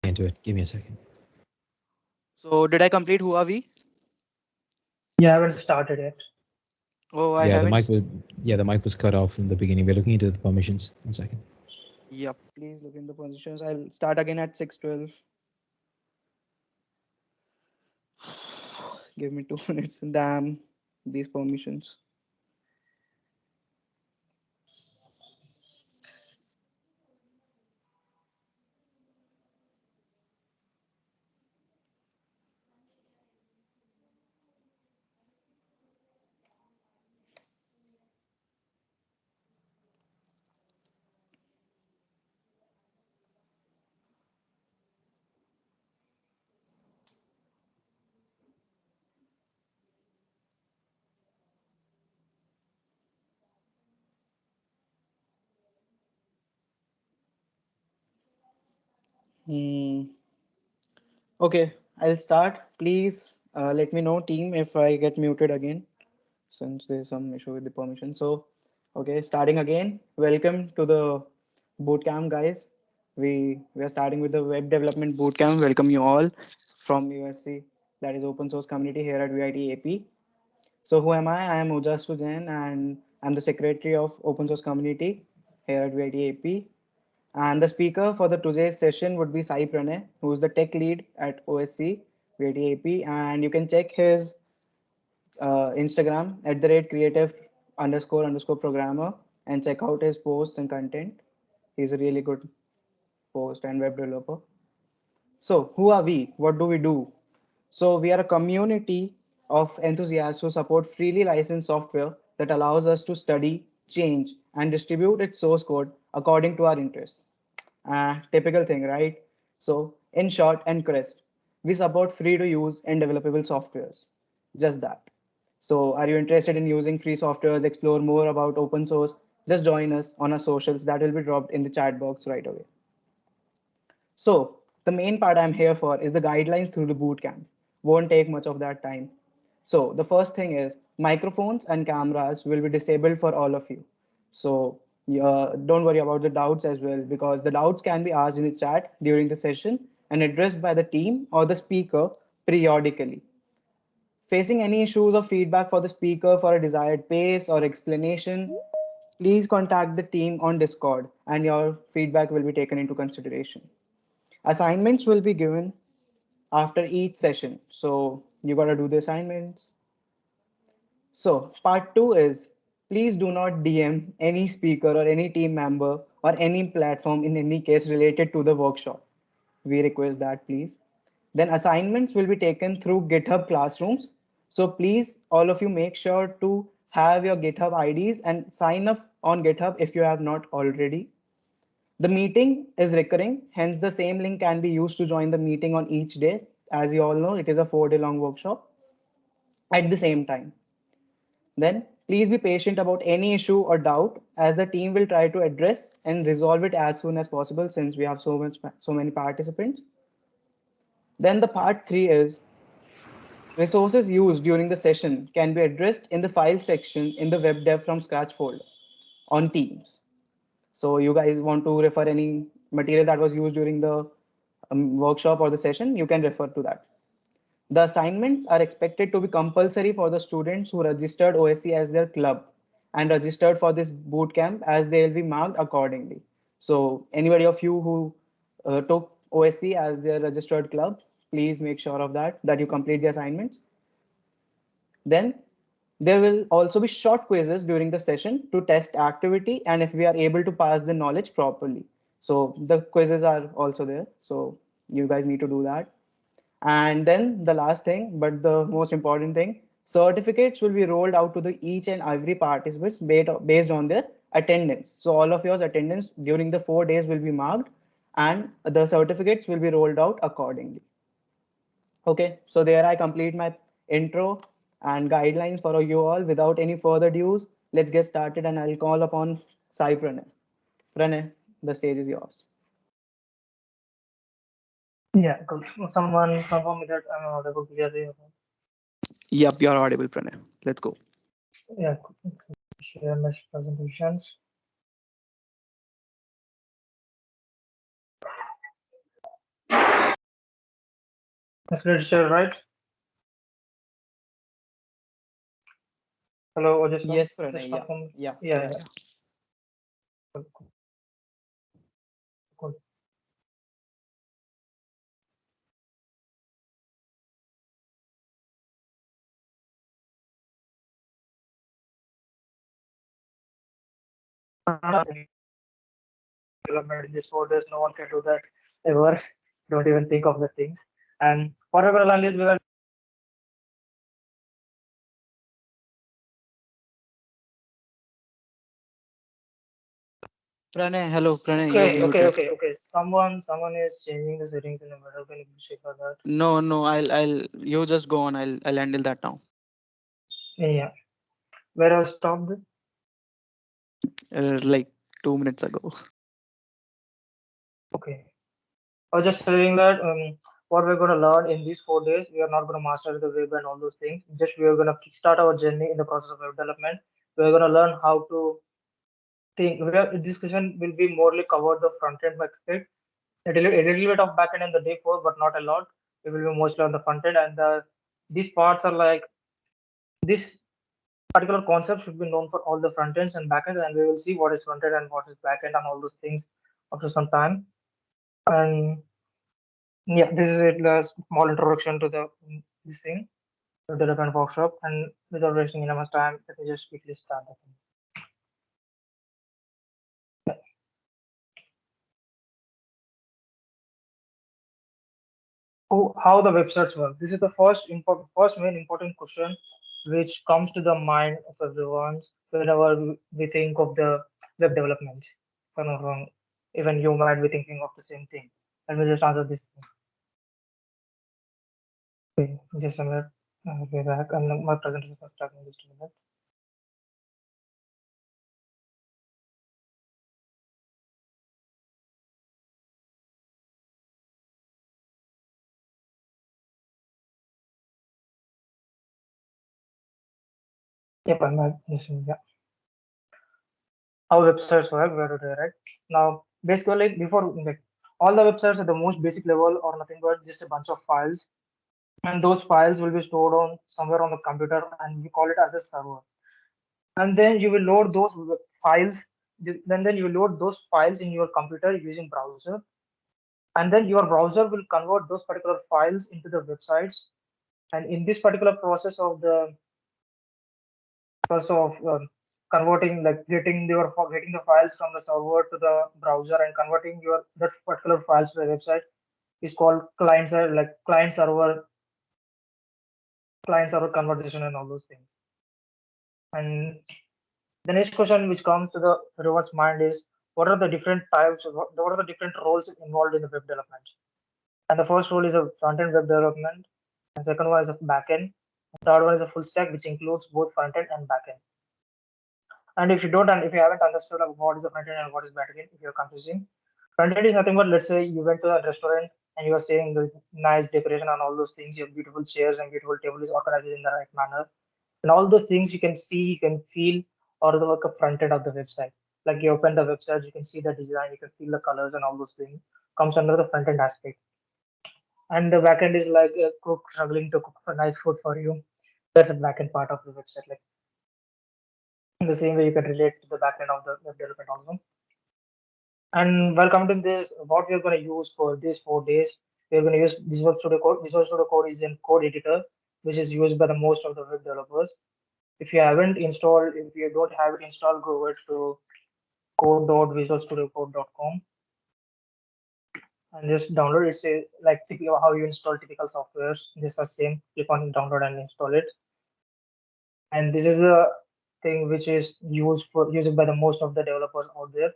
into it. Give me a second. So did I complete Who Are We? You haven't started yet. Oh, I Yeah, the mic haven't. was the mic was cut off in the beginning. We're looking into the permissions. 1 second. Yep. Please look in the positions. I'll start again at 6:12. Give me 2 minutes. Damn these permissions. Hmm. Okay, I'll start. Please let me know, team, if I get muted again, since there's some issue with the permission. So, okay, starting again. Welcome to the bootcamp, guys. We are starting with the web development bootcamp. Welcome you all from USC, that is open source community here at VIT AP. So, who am I? I am Ojas Jain, and I'm the secretary of open source community here at VIT AP. And the speaker for the today's session would be Sai Pranay, who is the tech lead at OSC VTAP. And you can check his Instagram at the rate creative underscore programmer and check out his posts and content. He's a really good post and web developer. So, who are we? What do we do? So, we are a community of enthusiasts who support freely licensed software that allows us to study, change, and distribute its source code according to our interests. Typical thing, right? So, in short and crisp, we support free to use and developable softwares. Just that. So, are you interested in using free softwares? Explore more about open source. Just join us on our socials that will be dropped in the chat box right away. So the main part I'm here for is the guidelines through the bootcamp. Won't take much of that time. So the first thing is microphones and cameras will be disabled for all of you. So don't worry about the doubts as well, because the doubts can be asked in the chat during the session and addressed by the team or the speaker periodically. Facing any issues or feedback for the speaker for a desired pace or explanation, please contact the team on Discord and your feedback will be taken into consideration. Assignments will be given after each session. So you got to do the assignments. So part two is please do not DM any speaker or any team member or any platform in any case related to the workshop. We request that please. Then assignments will be taken through GitHub Classrooms. So please, all of you make sure to have your GitHub IDs and sign up on GitHub if you have not already. The meeting is recurring, hence the same link can be used to join the meeting on each day. As you all know, it is a 4-day long workshop at the same time. Then please be patient about any issue or doubt as the team will try to address and resolve it as soon as possible since we have so many participants. Then the part 3 is resources used during the session can be addressed in the file section in the web dev from scratch folder on Teams. So you guys want to refer any material that was used during the workshop or the session, you can refer to that. The assignments are expected to be compulsory for the students who registered OSC as their club and registered for this bootcamp as they will be marked accordingly. So anybody of you who took OSC as their registered club, please make sure of that you complete the assignments. Then there will also be short quizzes during the session to test activity and if we are able to pass the knowledge properly. So the quizzes are also there. So you guys need to do that. And then the last thing, but the most important thing, certificates will be rolled out to the each and every participants based on their attendance. So all of your attendance during the 4 days will be marked and the certificates will be rolled out accordingly. Okay, so there I complete my intro and guidelines for you all. Without any further dues, let's get started and I'll call upon Sai Pranay. Pranay, the stage is yours. Yeah, cool. Someone confirm me that I'm audible clearly. Yep, you're audible, Pranay. Let's go. Yeah, cool. Share my presentations. Screen share, right? Hello, Ojaswa. Yes, Just Pranay. Yeah. confirm. Yeah. Yeah, Yeah. yeah. Yeah. Good, good. Development in this world, there's no one can do that ever. Don't even think of the things. And for our analysis, we were Pranay, hello, Pranay. You're okay, okay, muted. okay, okay. Someone is changing the settings in the middle. Can you please check for that? No, no. I'll. You just go on. I'll handle that now. Yeah. Where I was stopped? Like 2 minutes ago. Okay. I was just saying that what we're going to learn in these 4 days, we are not going to master the web and all those things. Just we are going to start our journey in the process of web development. We're going to learn how to think. This discussion will be morely covered the front end aspect, a little bit of back end in the day four, but not a lot. It will be mostly on the front end, and these parts are like this particular concept should be known for all the front ends and back ends, and we will see what is front end and what is back end and all those things after some time. And yeah, this is it. The small introduction to the this thing, the development workshop, and without wasting any much time, let me just quickly start the thing. How the websites work. This is the first main important question which comes to the mind of everyone whenever we think of the web development. If I'm not wrong, even you might be thinking of the same thing. Let me just answer this thing. Okay, just a minute. I'll be back, and my presentation is starting just a minute. Yep, I'm back. Just a minute. Yeah. How websites work, where to direct. Now, basically, before like all the websites at the most basic level are nothing but just a bunch of files, and those files will be stored on somewhere on the computer, and we call it as a server. And then you will load those files. Then you will load those files in your computer using browser, and then your browser will convert those particular files into the websites. And in this particular process of converting, like getting the files from the server to the browser and converting your that particular files to the website is called client server conversation and all those things. And the next question which comes to the everyone's mind is what are the different types of what are the different roles involved in the web development? And the first role is a front end web development, and second one is a back end. The third one is a full stack, which includes both front end and back end. And if you don't, and if you haven't understood what is the front end and what is back end, if you're confusing, front end is nothing but, let's say you went to a restaurant and you are seeing the nice decoration and all those things, your beautiful chairs and beautiful table is organized in the right manner, and all those things you can see, you can feel, or the work of front end of the website. Like you open the website, you can see the design, you can feel the colors and all those things comes under the front end aspect. And the back end is like a cook struggling to cook a nice food for you. That's the back end part of the website. Like in the same way, you can relate to the back end of the web development also. And while coming to this, what we're going to use for these 4 days, we're going to use Visual Studio Code. Visual Studio Code is a code editor, which is used by the most of the web developers. If you haven't installed, if you don't have it installed, go over to code.visualstudiocode.com and just download it. It's like typical how you install typical softwares. Just the same, click on download and install it. And this is the thing which is used by the most of the developers out there,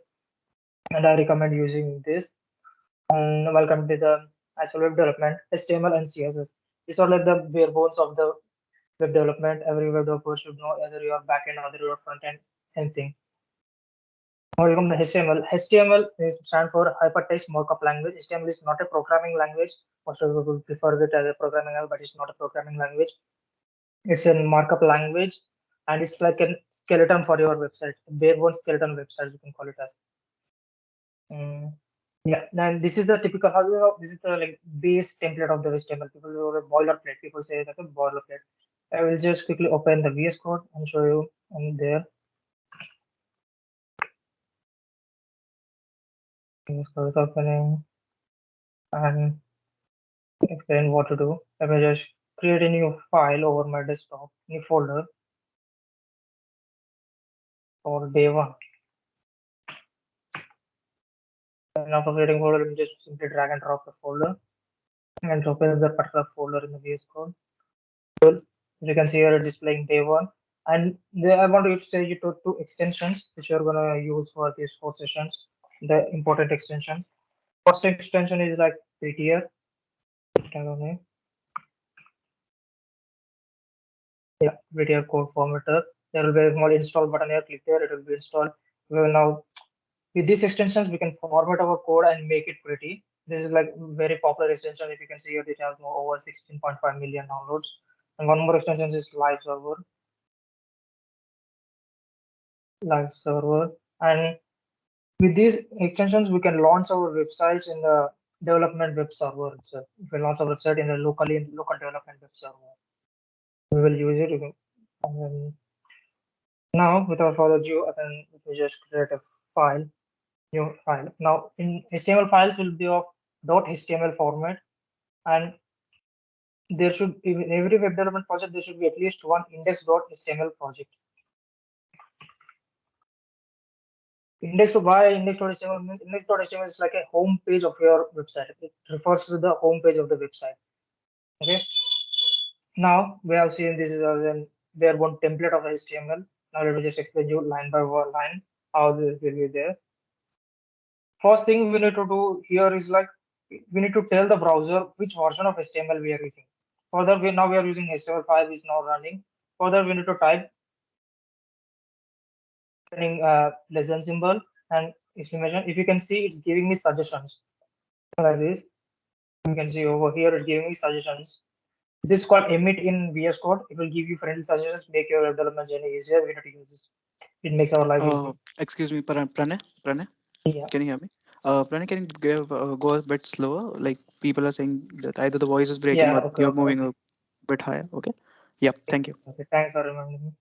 and I recommend using this. And welcome to the actual web development. HTML and CSS, these are like the bare bones of the web development. Every web developer should know, either your backend or your front end, anything. Welcome to HTML. HTML stands for hypertext markup language. HTML is not a programming language. Most of people prefer it as a programming language, but it's not a programming language. It's a markup language, and it's like a skeleton for your website, bare bones skeleton website, you can call it as. Yeah, and this is the typical, how you know, this is the like base template of the HTML. People do a boilerplate. People say that a boilerplate. I will just quickly open the VS Code and show you in there. VS Code is opening and explain what to do. Let me just create a new file over my desktop, new folder for day one. And after creating folder, let me just simply drag and drop the folder and open the particular folder in the VS Code. As you can see here, it's displaying day one. And I want to say you to two extensions which you're gonna use for these 4 sessions. The important extension. First extension is like Prettier. Yeah, Prettier code formatter. There will be a small install button here. Click there, it will be installed. We will now with these extensions we can format our code and make it pretty. This is like very popular extension. If you can see here, it has over 16.5 million downloads. And one more extension is live server. And with these extensions, we can launch our websites in the development web server itself. We can launch our website in the local development web server. We will use it. And then now, without further ado, I can just create a file, new file. Now, in HTML files will be of .html format, and there should in every web development project there should be at least one index.html project. Index.html means index.html is like a home page of your website. It refers to the home page of the website. Okay. Now we have seen this is their one template of HTML. Now let me just explain you line by line how this will be there. First thing we need to do here is like we need to tell the browser which version of HTML we are using. Further, we are using HTML5 is now running. Further, we need to type less than symbol and exclamation. If you can see, it's giving me suggestions like this. You can see over here, it's giving me suggestions. This is called emit in VS Code. It will give you friendly suggestions, make your development journey easier. We need to use this. It makes our life easy. Excuse me, Pranay. Yeah. Can you hear me? Pranay, can you go a bit slower? Like people are saying that either the voice is breaking or Okay, you're moving a bit higher. Okay. Yeah. Thank you. Okay, thanks for reminding me.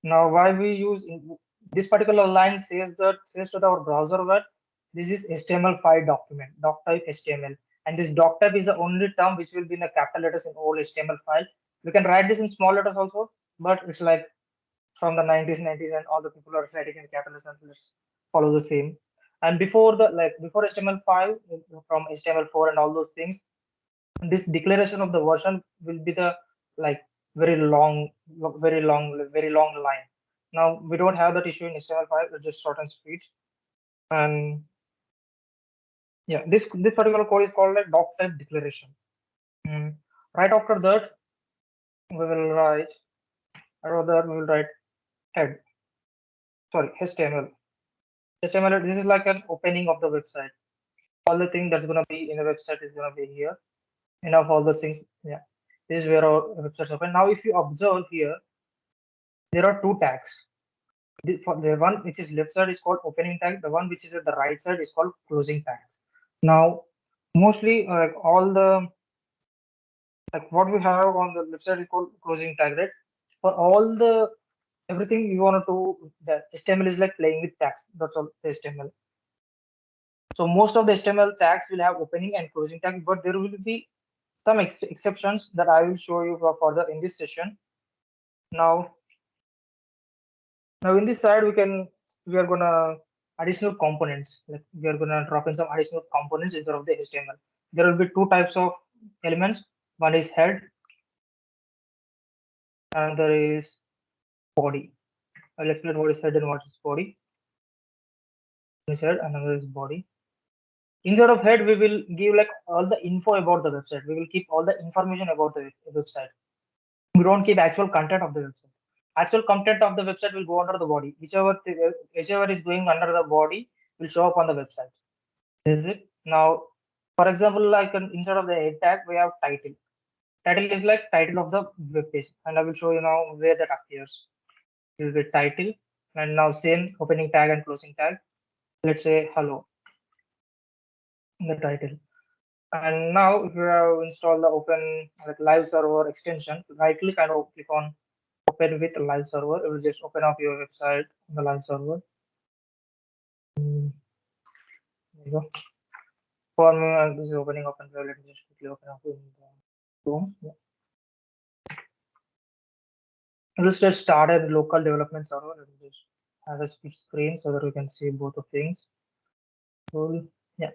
Now, why we use this particular line says to our browser that this is HTML5 document, doc type HTML, and this doc type is the only term which will be in the capital letters in all HTML file. We can write this in small letters also, but it's like from the 90s, and all the people are writing in capital letters. Let's follow the same. And before before HTML5, from HTML4 and all those things, this declaration of the version will be the like very long line. Now we don't have that issue in HTML5. It's just short and sweet. And yeah, this particular code is called like doc type declaration. Right after that, we will write. Head. Sorry, HTML. HTML. This is like an opening of the website. All the thing that's gonna be in the website is gonna be here. Enough all the things. Yeah, this is where our website open. Now, if you observe here, there are two tags. The one which is left side is called opening tag. The one which is at the right side is called closing tags. Now, mostly all the what we have on the left side is called closing tag, right? For all the everything you want to do, the HTML is like playing with tags. That's all the HTML. So most of the HTML tags will have opening and closing tags, but there will be some exceptions that I will show you for further in this session. Now in this side, we are gonna additional components. Like we are gonna drop in some additional components instead of the HTML. There will be two types of elements. One is head, and there is body. I'll explain what is head and what is body. One is head, another is body. Instead of head, we will give like all the info about the website. We will keep all the information about the website. We don't keep actual content of the website. Actual content of the website will go under the body. Whichever is going under the body will show up on the website. Is it now? For example, like instead of the head tag, we have title. Title is like title of the web page, and I will show you now where that appears. This is the title, And now same opening tag and closing tag. Let's say hello in the title. And now if you have installed the open like live server extension, right click and click on open with live server. It will just open up your website on the live server. There you go. For me, this is opening up and let me just quickly open up in the Chrome. Yeah. Let's just start a local development server. Let me just have a split screen so that we can see both the things. Cool. Yeah.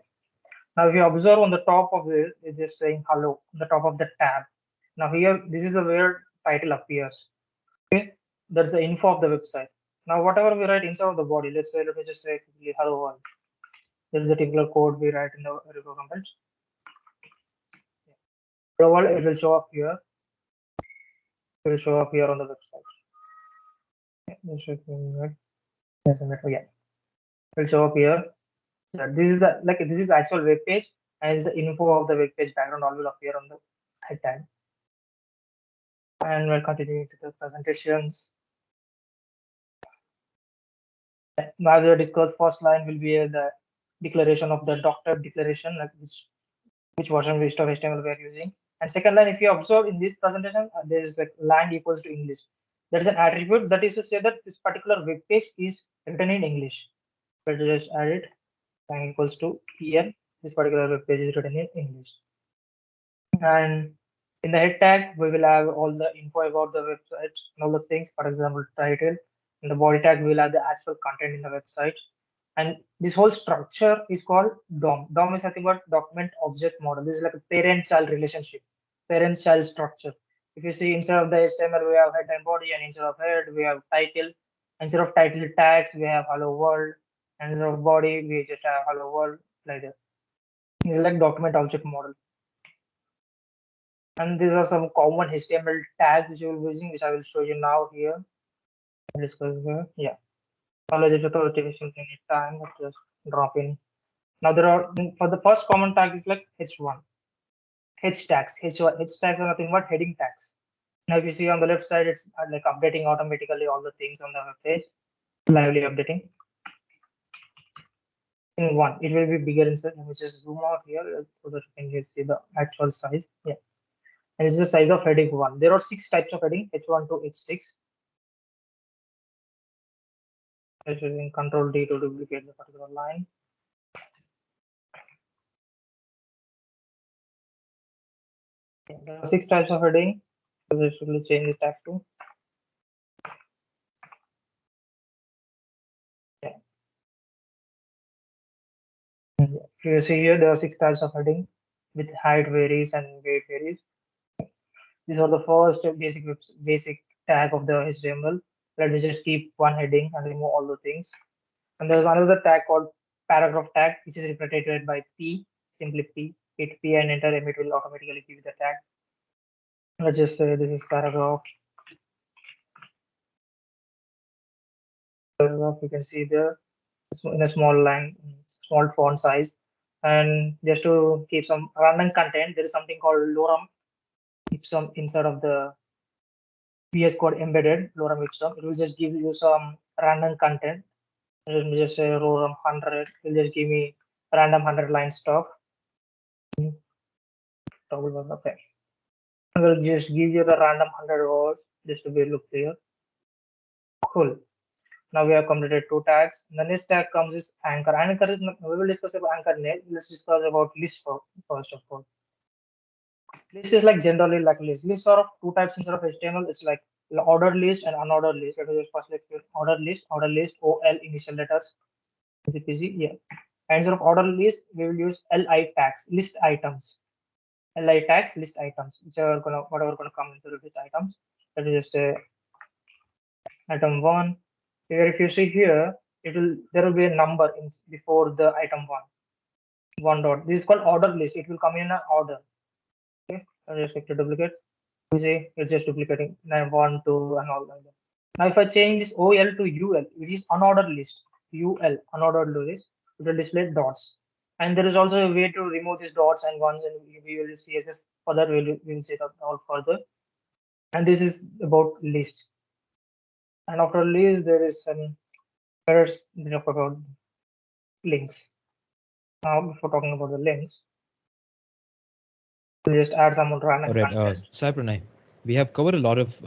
Now if you observe on the top of it, it's just saying hello on the top of the tab. Now here, this is where title appears. Okay, that's the info of the website. Now whatever we write inside of the body, let's say let me just say quickly hello world. There is a particular code we write in the repo command. Hello world, it will show up here. It will show up here on the website. Yes, again. It will show up here. Yeah, this is the this is the actual web page, and it's the info of the web page background all will appear on the head tag. And we're continuing to the presentations. Now we discuss first line will be the declaration of the doctor declaration, like which version of HTML we are using. And second line, if you observe in this presentation, there is like lang equals to English. That's an attribute that is to say that this particular web page is written in English. Let's just add it. Lang equals to EN. This particular web page is written in English. And in the head tag, we will have all the info about the website and all the things. For example, title. In the body tag, we will have the actual content in the website. And this whole structure is called DOM. DOM is nothing but document object model. This is like a parent-child relationship, parent-child structure. If you see instead of the HTML, we have head and body, and instead of head, we have title. Instead of title tags, we have hello world. And instead of body, we just have hello world like that. It's like document object model. And these are some common HTML tags which you will be using, which I will show you now here. Yeah. Knowledge authentication any time, just drop in. Now there are for the first common tag is like H1. H tags. H1 H tags are nothing but heading tags. Now if you see on the left side, it's like updating automatically all the things on the web page, lively updating. In one, it will be bigger inside. Let me just zoom out here so that you can see the actual size. Yeah. And it's the size of heading 1. There are 6 types of heading, H1 to H6. Using Control D to duplicate the particular line. There are 6 types of heading. So this will change the tag to. Yeah. If you see here, there are 6 types of heading with height varies and weight varies. These are the first basic tag of the HTML. Let me just keep one heading and remove all the things. And there's another tag called paragraph tag, which is represented by P, simply P. Hit P and enter, and it will automatically give the tag. Let's just say this is paragraph. You can see there in a small line, small font size. And just to keep some random content, there is something called lorem ipsum inside of the VS Code embedded lorem ipsum. It will just give you some random content. Let me just say lorem 100. It will just give me random 100 line stuff. Okay. I will just give you the random 100 rows just to be look clear. Cool. Now we have completed 2 tags. The next tag comes is anchor. Anchor is we will discuss about anchor next. Let's discuss about list first of all. List is like generally like list. Lists are of 2 types instead of HTML. It's like ordered list and unordered list. Let me just first like ordered list, OL initial letters. Easy peasy. Yeah. And instead of ordered list, we will use LI tags, list items. LI tags, list items, which are whatever gonna come into list items. Let me just say item 1. Here, if you see here, there will be a number before the item 1. 1 dot. This is called order list. It will come in an order. Okay, I just click to duplicate. You see, it's just duplicating 1, 2, and all like that. Now, if I change this OL to UL, which is unordered list, UL, unordered list, it will display dots. And there is also a way to remove these dots and ones, and we will see CSS further. We will see that all further. And this is about list. And after list, there is an Let's talk about links. Now, before talking about the links, we'll just add some random All right, content. Sai Pranay, we have covered a lot of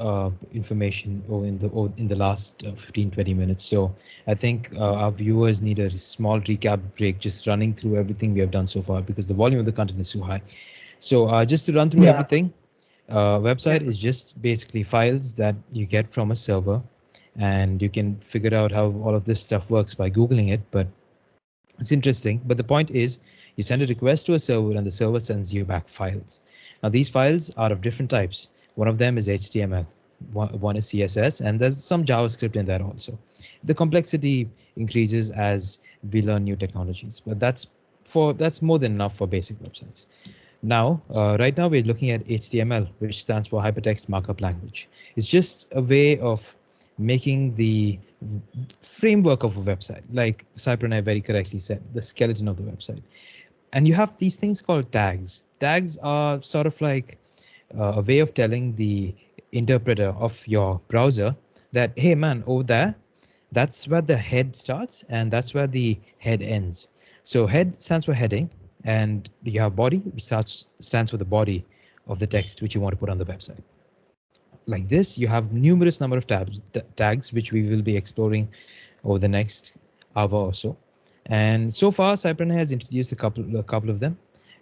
information in the last 15-20 minutes. So I think our viewers need a small recap break, just running through everything we have done so far, because the volume of the content is so high. So just to run through Yeah. everything, website Yeah. is just basically files that you get from a server, and you can figure out how all of this stuff works by Googling it. But it's interesting. But the point is, you send a request to a server and the server sends you back files. Now, these files are of different types. One of them is HTML, one is CSS, and there's some JavaScript in there also. The complexity increases as we learn new technologies, but that's more than enough for basic websites. Now, right now we're looking at HTML, which stands for Hypertext Markup Language. It's just a way of making the framework of a website, like Sai Pranay very correctly said, the skeleton of the website. And you have these things called tags. Tags are sort of like a way of telling the interpreter of your browser that, hey man, over there, that's where the head starts and that's where the head ends. So head stands for heading, and you have body, which stands for the body of the text which you want to put on the website. Like this, you have numerous number of tags, which we will be exploring over the next hour or so. And so far, Sai Pranay has introduced a couple of them.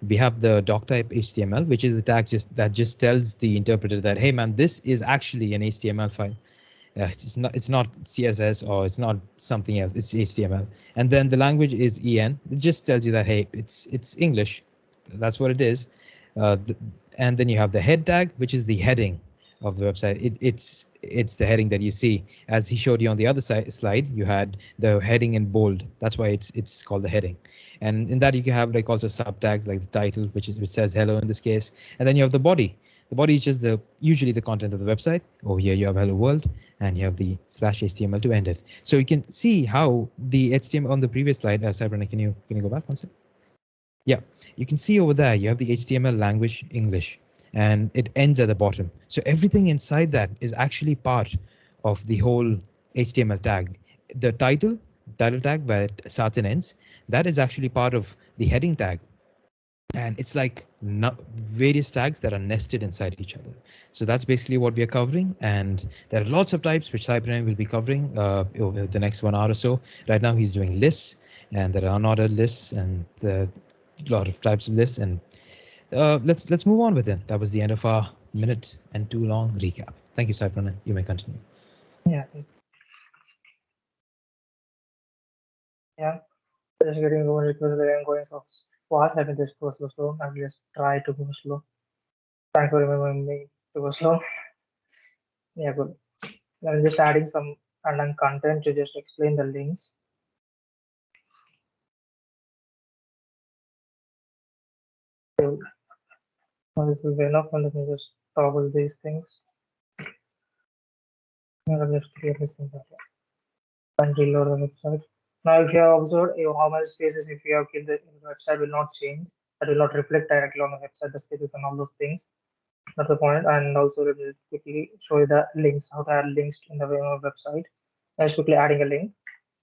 We have the doc type HTML, which is the tag that just tells the interpreter that, hey man, this is actually an HTML file. It's not CSS or it's not something else. It's HTML. And then the language is EN. It just tells you that, hey, it's English. That's what it is. Uh, the, and then you have the head tag, which is the heading of the website. It's the heading that you see. As he showed you on the other slide, you had the heading in bold. That's why it's called the heading. And in that you can have like also subtags like the title, which says hello in this case. And then you have the body. The body is just usually the content of the website. Over here you have hello world, and you have the /HTML to end it. So you can see how the HTML on the previous slide. Sai Pranay, can you go back one second? Yeah, you can see over there you have the HTML language English, and it ends at the bottom. So everything inside that is actually part of the whole HTML tag. The title tag where it starts and ends, that is actually part of the heading tag. And it's like various tags that are nested inside each other. So that's basically what we are covering. And there are lots of types which Sai Pranay will be covering over the next 1 hour or so. Right now he's doing lists, and there are unordered lists, and a lot of types of lists. And let's move on with it. That was the end of our minute and too long recap. Thank you, Sai Pranay. You may continue. Yeah. Yeah. Just getting going because I'm going so fast. I can just go slow. I'll just try to go slow. Thanks for remembering me to go slow. Yeah, good. I'm just adding some random content to just explain the links. So now this will be enough, and let me just toggle these things. I'll just clear this thing and reload the website. Now, if you have observed how many spaces if you have killed the website will not change. That will not reflect directly on the website, the spaces and all those things. That's the point. And also let me quickly show you the links, how to add links in the website. Let's quickly adding a link.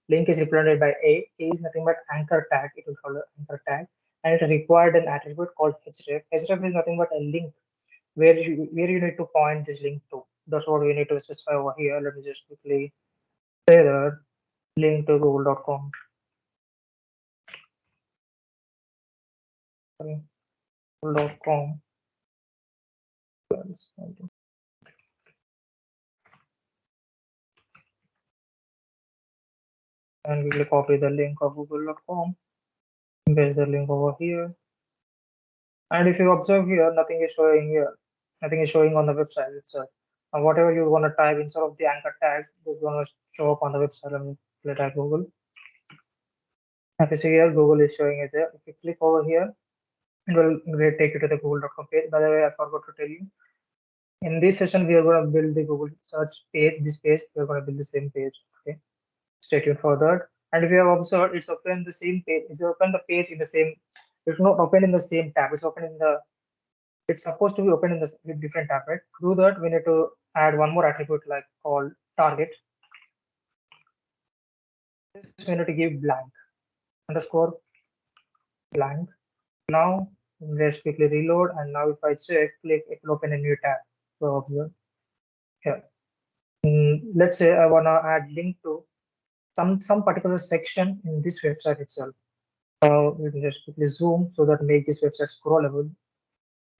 Link is represented by A. A is nothing but anchor tag. It will call an anchor tag. And it required an attribute called href. Href is nothing but a link where you need to point this link to. That's what we need to specify over here. Let me just quickly say that link to google.com. Google.com. And we will copy the link of google.com, paste the link over here. And if you observe here, nothing is showing here. Nothing is showing on the website itself. And whatever you want to type instead of the anchor tags, this is going to show up on the website. Let me type Google. If you see here, Google is showing it there. If you click over here, it will take you to the google.com page. By the way, I forgot to tell you. In this session, we are going to build the Google search page. This page, we are going to build the same page. Okay. Stay tuned for that. And if you have observed, it's open the same page. It's open the page in the same. It's not open in the same tab. It's open in the. It's supposed to be open in the different tab, right? To do that, we need to add one more attribute like called target. we need to give blank underscore blank. Now let's quickly reload, and now if I check, click, it will open a new tab. So here, let's say I wanna add link to some particular section in this website itself. We can just quickly zoom so that make this website scrollable.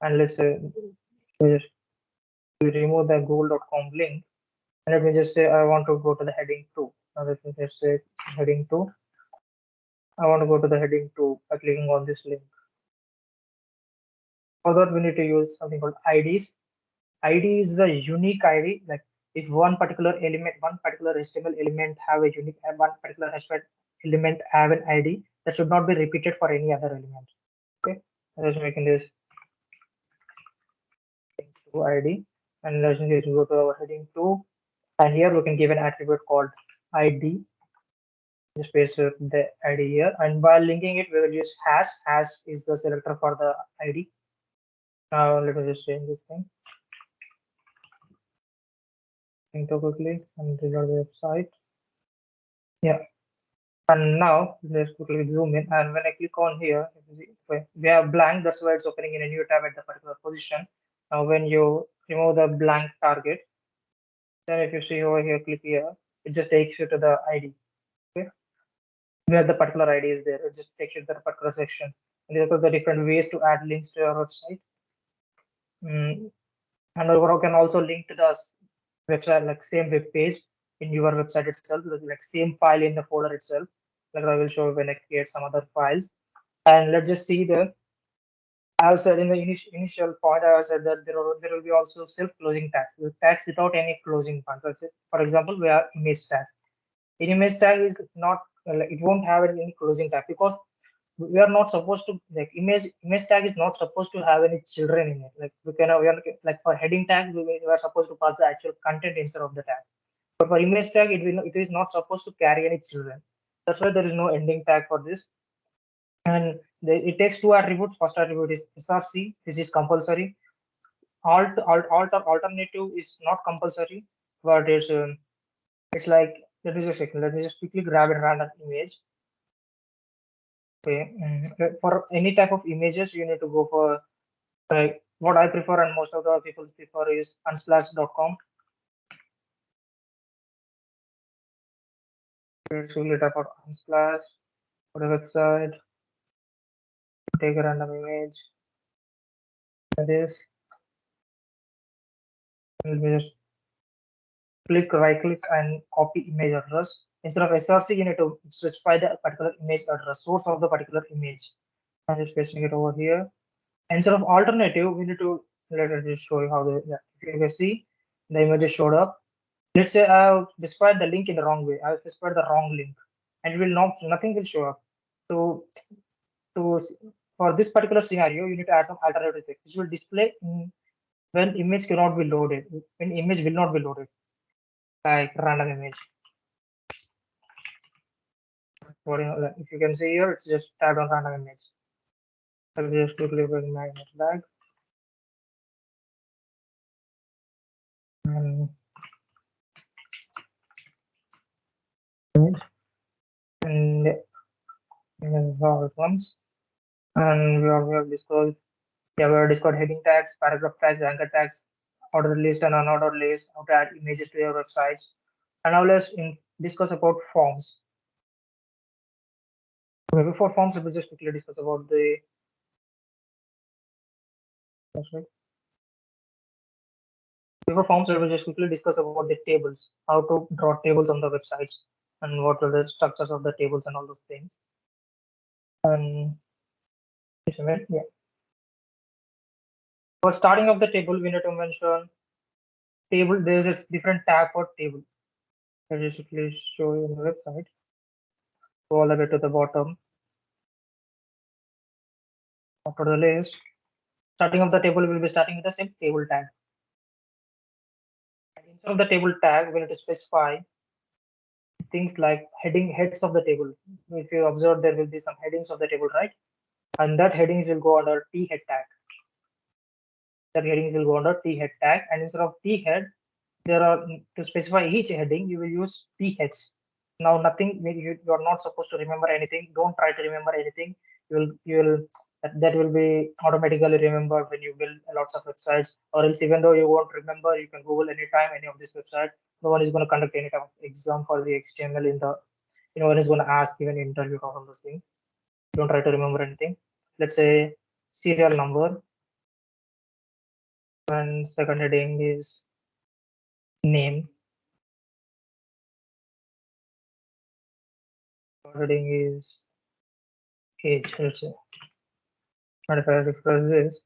And let's say we remove the google.com link. And let me just say I want to go to the heading 2. Now let me just say heading 2. I want to go to the heading 2 by clicking on this link. For that, we need to use something called IDs. ID is a unique ID. Like if one particular element, one particular HTML element have a unique, one particular HTML element have an ID, that should not be repeated for any other element. Okay, I'm just making this ID, and let's go to our heading 2, and here we can give an attribute called ID. Just paste the ID here, and while linking it, we will use hash. Hash is the selector for the ID. Now let me just change this thing. Double click and reload the website. Yeah, and now let's quickly zoom in, and when I click on here, we have blank. That's why it's opening in a new tab at the particular position. Now when you remove the blank target, then if you see over here, click here, it just takes you to the ID. Okay, where the particular ID is there, it just takes you to the particular section. And these are the different ways to add links to your website. And you can also link to the website, like same web page in your website itself, like same file in the folder itself. Like I will show when I create some other files. And let's just see the. I said in the initial point, I said that there will be also self-closing tags, tags without any closing point. For example, we have image tag. In image tag is not, it won't have any closing tag, because we are not supposed to, like image tag is not supposed to have any children in it. Like we are like for heading tag, we are supposed to pass the actual content instead of the tag. But for image tag, it is not supposed to carry any children. That's why there is no ending tag for this. And it takes two attributes. First attribute is SRC, which is compulsory. Alternative is not compulsory, but it's like, let me just let me just quickly grab a random image. Okay, for any type of images, you need to go for what I prefer, and most of the people prefer, is unsplash.com. So you type out unsplash for the website, take a random image, this, and we just right click and copy image address. Instead of SRC, you need to specify the particular image address, source of the particular image. I'm just pasting it over here. Instead of alternative, we need to, let me just show you how the, you can see the image showed up. Let's say I have specified the link in the wrong way. I have specified the wrong link, and it will not, nothing will show up. So for this particular scenario, you need to add some alternative text, which will display when image cannot be loaded, when image will not be loaded, like random image. If you can see here, it's just tagged on random image. I'll just quickly bring my image back. And this is how it comes. And we have Discord. Yeah, we have Discord heading tags, paragraph tags, anchor tags, ordered list and unordered list, how to add images to your websites. And now let's discuss about forms. Okay, before forms, we will just quickly discuss about the. Before forms, we will just quickly discuss about the tables, how to draw tables on the websites, and what are the structures of the tables and all those things. And yeah. For starting of the table, we need to mention table. There's a different tag for table. I'll just quickly show you on the website. Go all the way to the bottom. After the list, starting of the table, we will be starting with the same table tag. And instead of the table tag, we need to specify things like heads of the table. If you observe, there will be some headings of the table, right? And that headings will go under T head tag. That headings will go under T head tag, and instead of T head, there are, to specify each heading, you will use T heads. Now nothing, you are not supposed to remember anything. Don't try to remember anything. You will that will be automatically remembered when you build lots of websites. Or else, even though you won't remember, you can Google anytime any of this website. No one is going to conduct any type of exam for the HTML in the, no one is going to ask even interview or all those things. Don't try to remember anything. Let's say serial number, and second heading is name. Third heading is age. Let's say. And if I refresh this,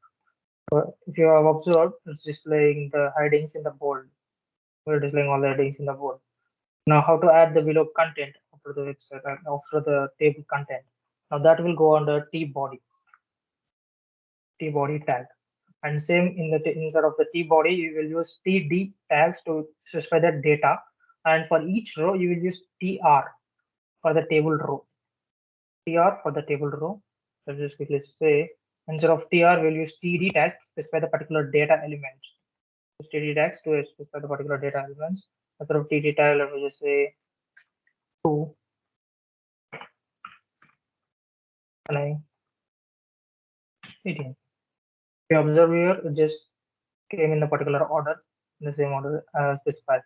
if you have observed, it's displaying the headings in the bold. We're displaying all the headings in the bold. Now, how to add the below content after the website, after the table content. Now that will go under T body tag. And same in the inside of the T body, you will use TD tags to specify the data. And for each row, you will use TR for the table row. TR for the table row. So just quickly say, instead of TR, we'll use TD tags to specify the particular data element. TD tags to specify the particular data elements. Instead of TD tag, let me just say 2, 9, 18. You observe here, it just came in the particular order, in the same order as specified.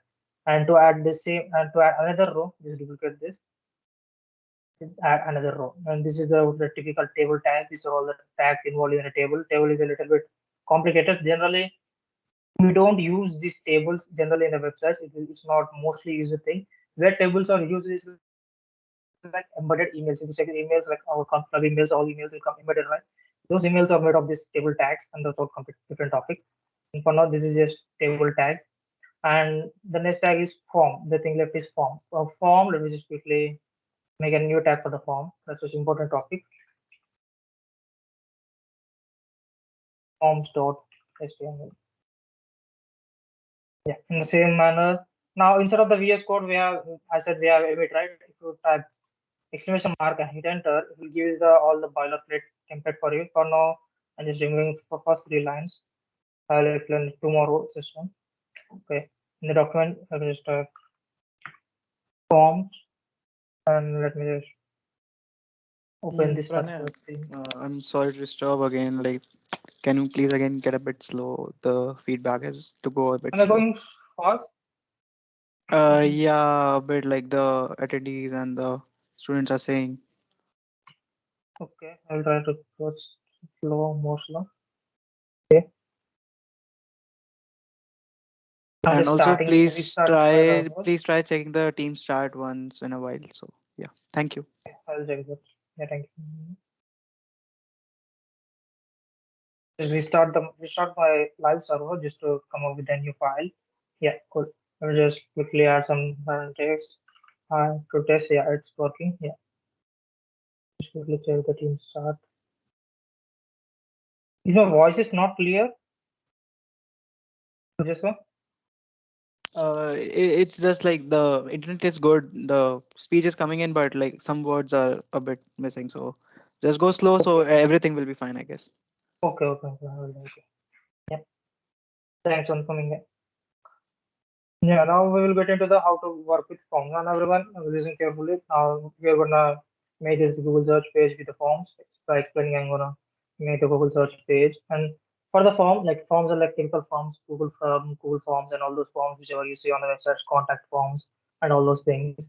And to add this same, and to add another row, just duplicate this, add another row. And this is the typical table tags. These are all the tags involved in a table. Table is a little bit complicated. Generally, we don't use these tables generally in the websites. It's not mostly used thing. Where tables are used is like embedded emails. If you check emails, like our club emails, all emails will come embedded, right? Those emails are made of this table tags, and those are different topics. And for now, this is just table tags. And the next tag is form. The thing left is form. For form, let me just quickly make a new tag for the form. That's an important topic. Forms.html. Yeah, in the same manner. Now, instead of the VS Code, we have, I said we have emit, right? If you type exclamation mark and hit enter, it will give you all the boilerplate template for you. For now, I'm just removing the first 3 lines. I'll explain tomorrow system. Okay. In the document, I will just type forms, and let me just open this Pranay, particular thing. I'm sorry to disturb again. Like, can you please again get a bit slow? The feedback is to go a bit Am I slow. going fast? Yeah, a bit like the attendees and the students are saying. Okay, I'll try to go slow, more slow. Okay, I'm And just also, starting, restarting my server. please try checking the team start once in a while. So yeah, thank you. I'll check that. Yeah, thank you. Just restart my live server just to come up with a new file. Yeah, cool. I'll just quickly add some text to test. Yeah, it's working. Yeah, just quickly check the team start. Is my voice is not clear? Just one. It's just like the internet is good, the speech is coming in, but like some words are a bit missing. So just go slow, so everything will be fine, I guess. Okay, okay. Yeah, thanks for coming in. Yeah, now we will get into the how to work with forms. And everyone, listen carefully. Now we are gonna make this Google search page with the forms. By explaining, I'm gonna make a Google search page. And for the form, like forms are like typical forms, Google Forms, and all those forms whichever you see on the website, contact forms, and all those things.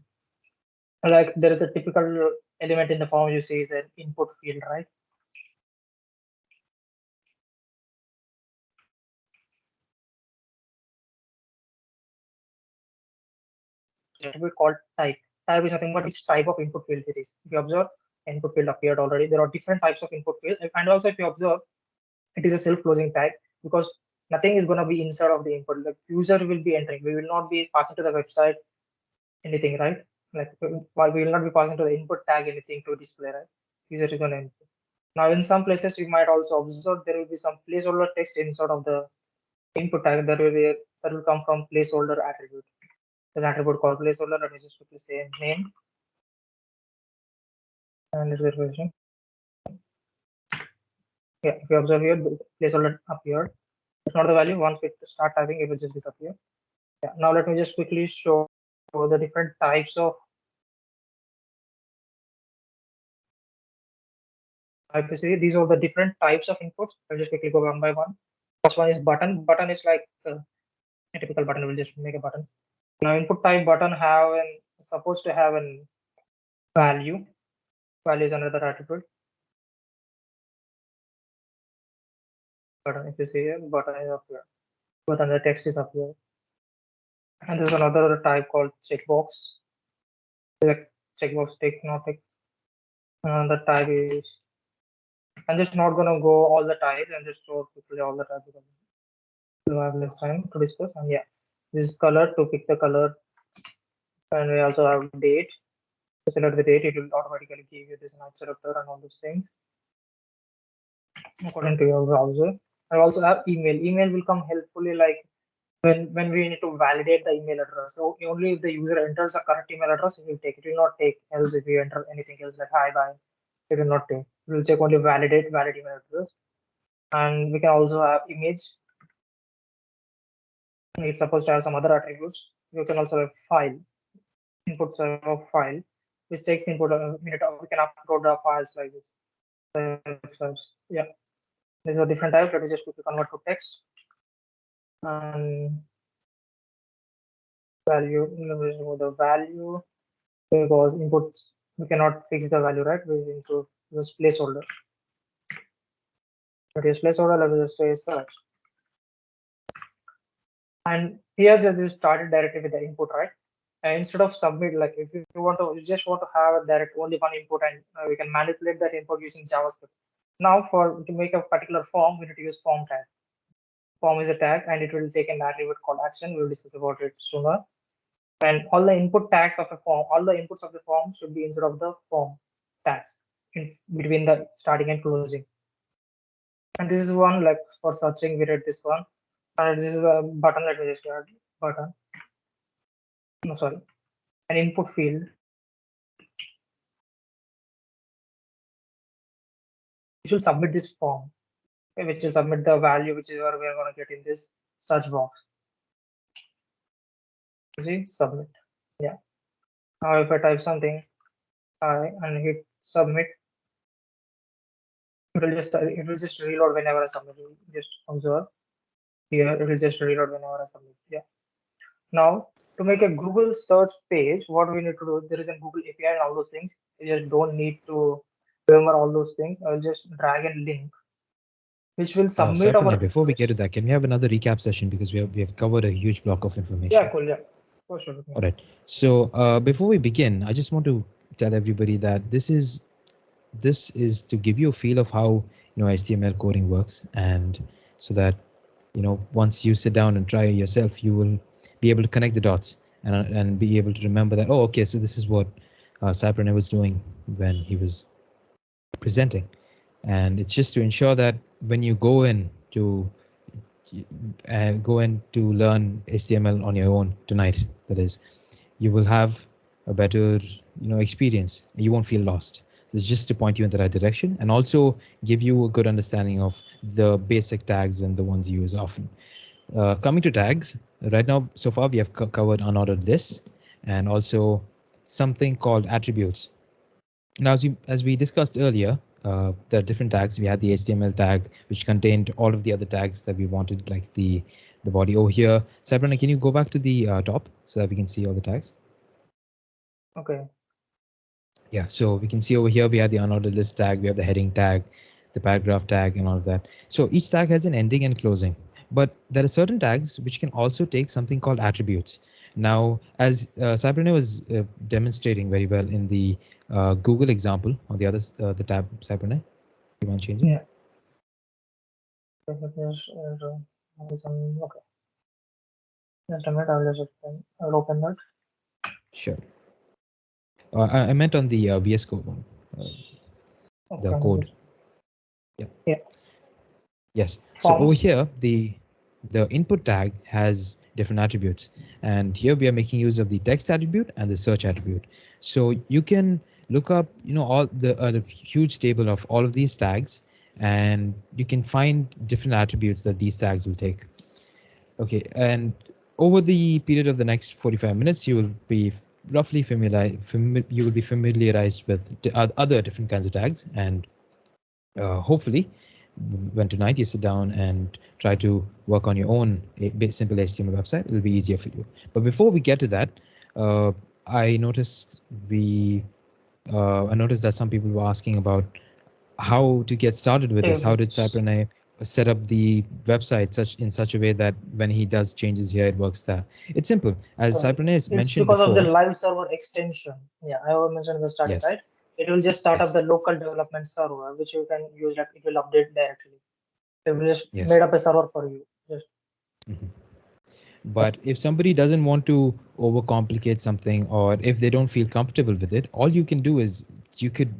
Like there is a typical element in the form you see is an input field, right? Attribute called type. Type is nothing but which type of input field it is. If you observe, input field appeared already. There are different types of input field, and also if you observe, it is a self-closing tag because nothing is going to be inside of the input. The user will be entering. We will not be passing to the website anything, right? Like while we will not be passing to the input tag anything to display, right? User is going to enter. Now, in some places, we might also observe there will be some placeholder text inside of the input tag that will come from placeholder attribute. There's an attribute called placeholder. Let me just quickly say name and its version. Yeah, if you observe here, the placeholder appeared. It's not the value. Once we start typing, it will just disappear. Yeah. Now let me just quickly show the different types of If you see, these are the different types of inputs. I'll just quickly go one by one. First one is button. Button is like a typical button. We'll just make a button. Now input type button have an supposed to have an value. Value is another attribute. Button, if you see here, button is up here. Button, the text is up here. And there's another type called checkbox. Select checkbox, tick, not tick. The type is. I'm just not gonna go all the types. I'm just show quickly all the types because we have less time to discuss. And yeah, this is color to pick the color, and we also have date. To select the date, it will automatically give you this night selector and all those things according to your browser. I also have email. Email will come helpfully like when we need to validate the email address. So only if the user enters the correct email address, it will take. It will not take else if you enter anything else like hi bye. It will not take. It will check only valid email address. And we can also have image. It's supposed to have some other attributes. You can also have file. Input of file. This takes input a minute. We can upload the files like this. Yeah. These are different types. Let me just quickly convert to text. And value, the value, because inputs, we cannot fix the value, right? We need to use placeholder. It is placeholder, let me just say search. And here this started directly with the input, right? And instead of submit, like if you want to, you just want to have a direct only one input, and we can manipulate that input using JavaScript. Now to make a particular form, we need to use form tag. Form is a tag, and it will take an attribute called action. We will discuss about it sooner. And all the input tags of a form, all the inputs of the form should be inside of the form tags in between the starting and closing. And this is one like for searching, we read this one. And this is a button. Let me just add button. No, sorry, an input field. Which will submit this form, okay, which will submit the value, which is where we are going to get in this search box. You see, submit. Yeah. Now if I type something, and hit submit, it will just reload whenever I submit. Just observe here, it will just reload whenever I submit. Yeah. Now to make a Google search page, what we need to do, there is a Google API and all those things. You just don't need to remember all those things. I'll just drag and link, which will submit our. Before we get to that, can we have another recap session, because we have covered a huge block of information. Yeah, cool. Yeah, for sure. All right. So before we begin, I just want to tell everybody that this is to give you a feel of how HTML coding works, and so that once you sit down and try it yourself, you will be able to connect the dots and be able to remember that, oh, okay, so this is what Sai Pranay was doing when he was presenting. And it's just to ensure that when you go in to learn HTML on your own tonight, that is, you will have a better experience. You won't feel lost. So it's just to point you in the right direction, and also give you a good understanding of the basic tags and the ones you use often. Coming to tags, right now, so far we have covered unordered lists and also something called attributes. Now, as we discussed earlier, there are different tags. We had the HTML tag, which contained all of the other tags that we wanted, like the body over here. Sai Pranay, can you go back to the top so that we can see all the tags? Okay. Yeah, so we can see over here, we have the unordered list tag, we have the heading tag, the paragraph tag, and all of that. So each tag has an ending and closing, but there are certain tags which can also take something called attributes. Now, as Sai Pranay was demonstrating very well in the Google example on the other the tab, Sai Pranay, you want to change it? Yeah. Okay. Just a minute, I'll open that. Sure. I meant on the VS Code one, the code. Yeah. Yes. So over here, the input tag has different attributes, and here we are making use of the text attribute and the search attribute. So you can look up, all the huge table of all of these tags, and you can find different attributes that these tags will take. Okay, and over the period of the next 45 minutes, you will be roughly familiarized with other different kinds of tags, and hopefully, when tonight you sit down and try to work on your own simple HTML website, it'll be easier for you. But before we get to that, I noticed I noticed that some people were asking about how to get started with this. How did Tables. Cyprenay set up the website in such a way that when he does changes here, it works there? It's simple. As Cyprenay has It's mentioned because of the before. live server extension. Yeah, I have mentioned in the starting, Yes. right? It will just start Yes. up the local development server, which you can use. Like it will update directly. It will just Yes. made up a server for you. Just Mhm. But if somebody doesn't want to overcomplicate something, or if they don't feel comfortable with it, all you can do is you could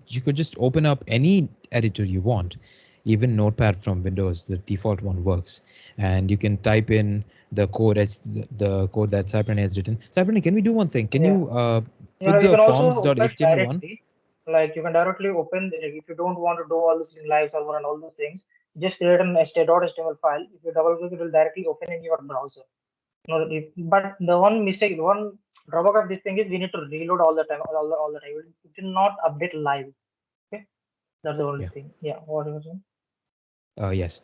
you could just open up any editor you want, even Notepad from Windows, the default one works, and you can type in the code as the code that Cyprenay has written. Cyprenay, can we do one thing? Can yeah. you Yeah, put you the can also open forms.html one? directly. Like you can directly open like, if you don't want to do all this in live server and all those things, just create an html file. If you double click, it will directly open in your browser. No, but the one mistake, one drawback of this thing is we need to reload all the time, all the time. It will not update live. Okay, that's the only Yeah. thing. Yeah, what was it? Yes.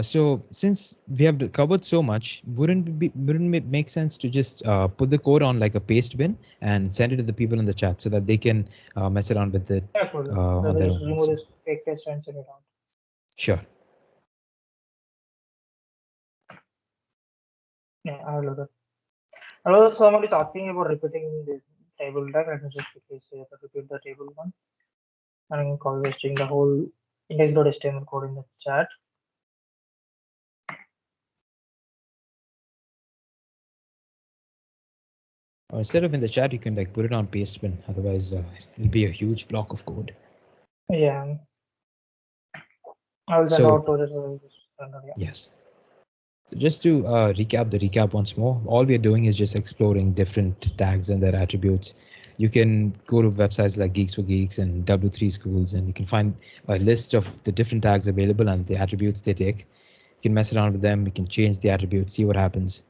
So since we have covered so much, wouldn't it make sense to just put the code on like a paste bin and send it to the people in the chat so that they can mess around with it Yeah, cool. on We'll their just own remove also? this fake test and send it out. Sure. Yeah, I will do that. Hello, someone is asking about repeating this table tag. Let me just quickly say that repeat the table one. I'm pasting the whole index.html code in the chat. Or instead of in the chat, you can like put it on paste bin. Otherwise, it'll be a huge block of code. Yeah, I will send So out to this. Yeah. yes. So just to recap the recap once more, all we are doing is just exploring different tags and their attributes. You can go to websites like Geeks for Geeks and W3 Schools, and you can find a list of the different tags available and the attributes they take. You can mess around with them. You can change the attributes, see what happens.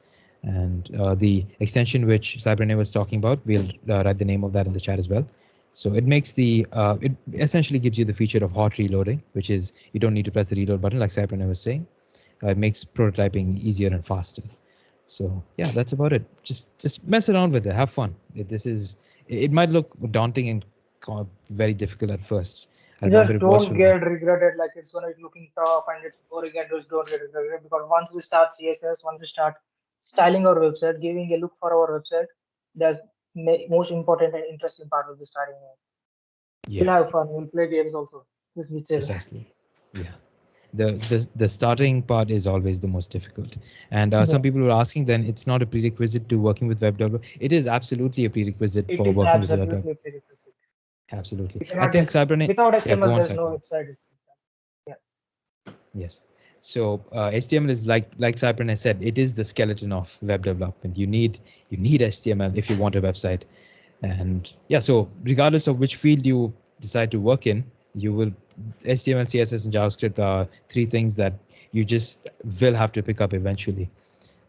And the extension which Cybernet was talking about, we'll write the name of that in the chat as well. So it makes it essentially gives you the feature of hot reloading, which is you don't need to press the reload button like Cybernet was saying. It makes prototyping easier and faster. So yeah, that's about it. Just mess around with it. Have fun. It might look daunting and very difficult at first. I remember Just it was don't for me. get regretted like it's gonna be looking tough and it's boring and just don't get regretted because once we start CSS, once we start styling our website, giving a look for our website, that's most important and interesting part of the starting. We'll Yeah, have fun. We'll play games also. Just be chill. precisely. Yeah. The starting part is always the most difficult. And some Yeah. people were asking, then it's not a prerequisite to working with web developer. It is absolutely a prerequisite It for is working with the web developer. absolutely prerequisite. Absolutely. You I cannot think just Cybernet. without Yeah, go HTML, on, there's no Cybernet. website. Yeah. Yes. So HTML is like Cybernet said, it is the skeleton of web development. You need HTML if you want a website. And yeah, so regardless of which field you decide to work in, you will HTML, CSS, and JavaScript are three things that you just will have to pick up eventually.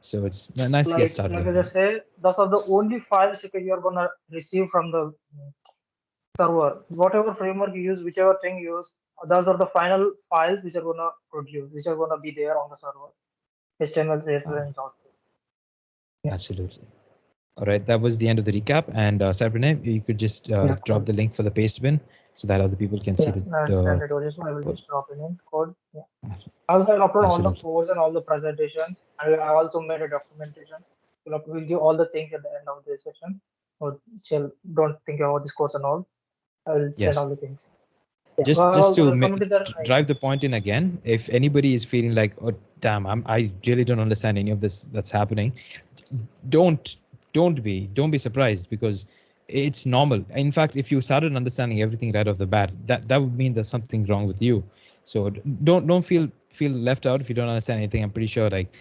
So it's nice to get started Like I on just that. say, those are the only files you're gonna receive from the server. Whatever framework you use, whichever thing you use, those are the final files which are gonna produce, which are gonna be there on the server. HTML, CSS, and JavaScript. Yeah. Absolutely. All right, that was the end of the recap. And Cybernet, you could just Yeah. drop the link for the paste bin so that other people can see Yeah. That's the standard. I will just drop it in code. Yeah. Also, I'll upload all the absolutely. codes and all the presentations. I also made a documentation. We'll give all the things at the end of the session. Or chill, don't think about this course and all. I will send Yes. all the things. Yeah. Just Well, to coming to the drive the point in again, if anybody is feeling like, oh damn, I really don't understand any of this that's happening, don't don't be surprised, because it's normal. In fact, if you started understanding everything right off the bat, that would mean there's something wrong with you. So don't feel left out if you don't understand anything. I'm pretty sure like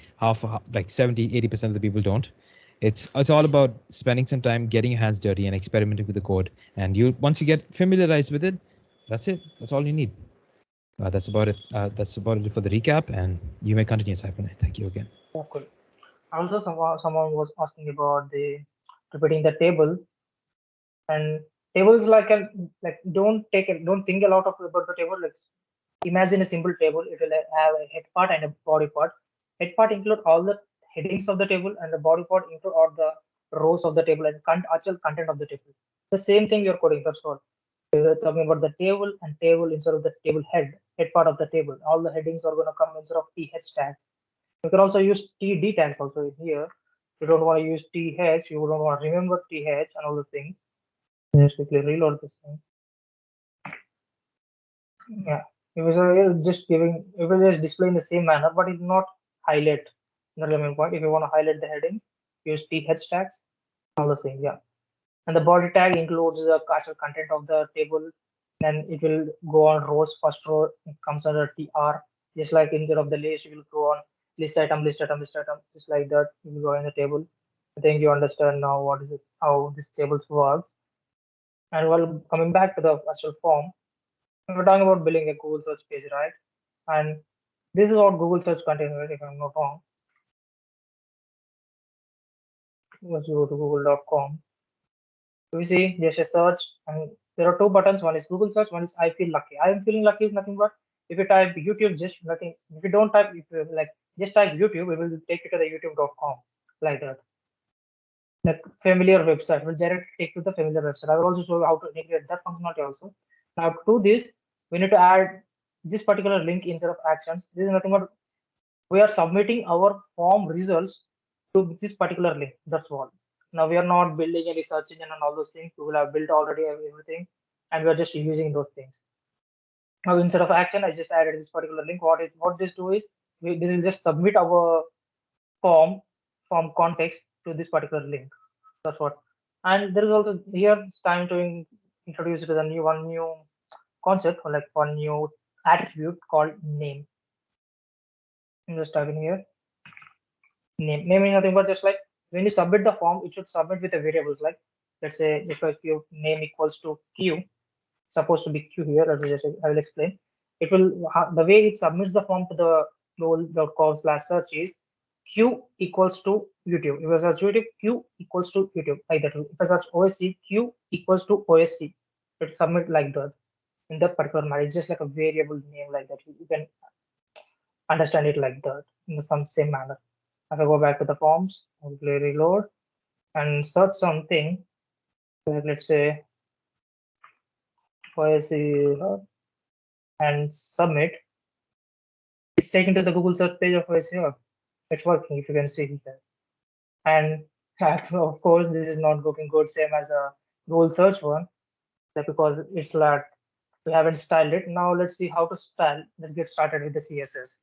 like 70-80% of the people don't. It's all about spending some time getting your hands dirty and experimenting with the code, and you once you get familiarized with it, that's it. That's all you need. That's about it. That's about it for the recap, and you may continue, Cypher. Thank you again. yeah, cool. Also, someone was asking about the repeating the table, and Table is like don't think a lot about the table. Like imagine a simple table. It will have a head part and a body part. Head part include all the headings of the table, and the body part include all the rows of the table and actual content of the table. The same thing you're coding. That's all. We're talking about the table and table instead of the table head part of the table. All the headings are going to come instead of th tags. You can also use td tags also in here. You don't want to use th. You don't want to remember th and all the things. Just quickly reload this thing. Yeah, it was just giving, it will just display in the same manner, but it will not highlight. Not the main point. If you want to highlight the headings, use th tags, all the same. Yeah, and the body tag includes the actual content of the table. Then it will go on rows. First row it comes under tr, just like instead of the list, you will go on list item, list item, list item, just like that. You will go in the table. I think you understand now what is it, how these tables work. And while coming back to the actual form, we're talking about building a Google search page, right? And this is what Google search contains, right? If I'm not wrong. Let's go to google.com. We see there's a search, and there are two buttons. One is Google search, one is I feel lucky. I am feeling lucky is nothing but if you type YouTube, just nothing. If you don't type, if you like just type YouTube, it will take you to the youtube.com like that. Like familiar website will directly take you to the familiar website. I will also show you how to integrate that functionality also. Now to do this, we need to add this particular link instead of actions. This is nothing but we are submitting our form results to this particular link. That's all. Now we are not building any search engine and all those things. We will have built already everything, and we are just using those things. Now instead of action, I just added this particular link. What this do is this will just submit our form from context to this particular link. That's what. And there is also here it's time to introduce to the new concept or like one new attribute called name. I'm just typing here. Naming nothing but just like when you submit the form, it should submit with the variables. Like let's say if your name equals to q, supposed to be q here. I will explain. It will the way it submits the form to the google.com/search is q equals to YouTube. If I search YouTube, q equals to YouTube like that. If I search OSC, q equals to OSC. It submit like that in that particular manner. It's just like a variable name like that. You can understand it like that in some same manner. If I go back to the forms, I'll play reload and search something, like let's say OSC and submit. It's taken to the Google search page of OSC. It's working, if you can see here. And of course, this is not looking good, same as a Google search one, because it's like we haven't styled it. Now let's see how to style. Let's get started with the CSS.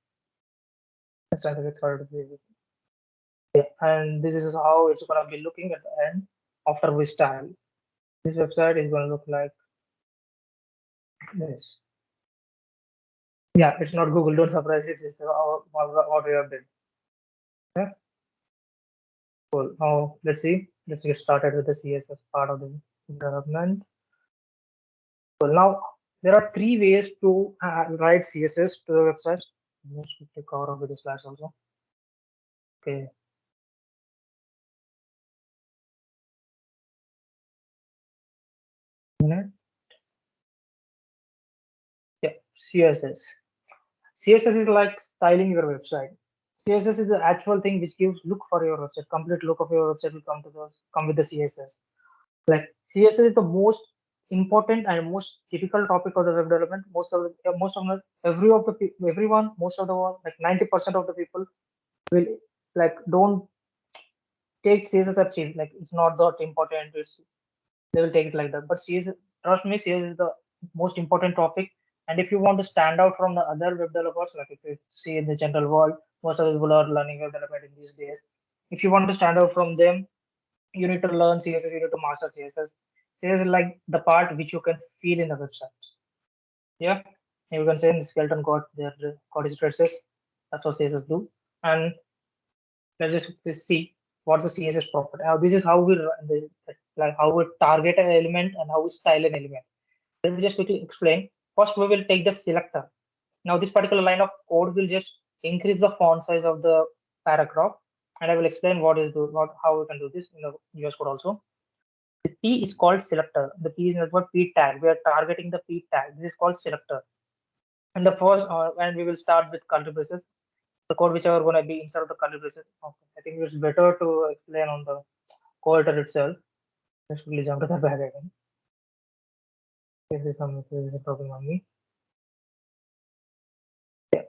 Let's try to get started with it. Yeah, and this is how it's gonna be looking at the end after we style. This website is gonna look like this. Yeah, it's not Google. Don't surprise. It's what we have built. Yeah. Cool. Now let's see. Let's get started with the CSS part of the development. Well, now there are three ways to write CSS to the website. Let's quickly cover over the slash also. Okay. Yeah, CSS. CSS is like styling your website. CSS is the actual thing which gives look for your website. Complete look of your website will come with the CSS. Like CSS is the most important and most difficult topic of the web development. Most of the everyone, most of the world, like 90% of the people will like don't take CSS as cheap. Like it's not that important. They will take it like that. But CSS, trust me, CSS is the most important topic. And if you want to stand out from the other web developers, like if you see in the general world, most of the people are learning web development in these days. If you want to stand out from them, you need to learn CSS, you need to master CSS. CSS is like the part which you can feel in the website. Yeah, you can say in the skeleton code, their code is dresses. That's what CSS do. And let's just see what's the CSS property. Now this is how we like how we target an element and how we style an element. Let me just quickly explain. First, we will take the selector. Now this particular line of code will just increase the font size of the paragraph, and I will explain what how we can do this in the VS Code also. The P is called selector. The P is not what P tag. We are targeting the P tag. This is called selector. And the first, and we will start with curly braces. The code which are going to be inside of the curly braces. Okay. I think it's better to explain on the code itself. Let's really jump to the back again. This is a problem on me. Yeah.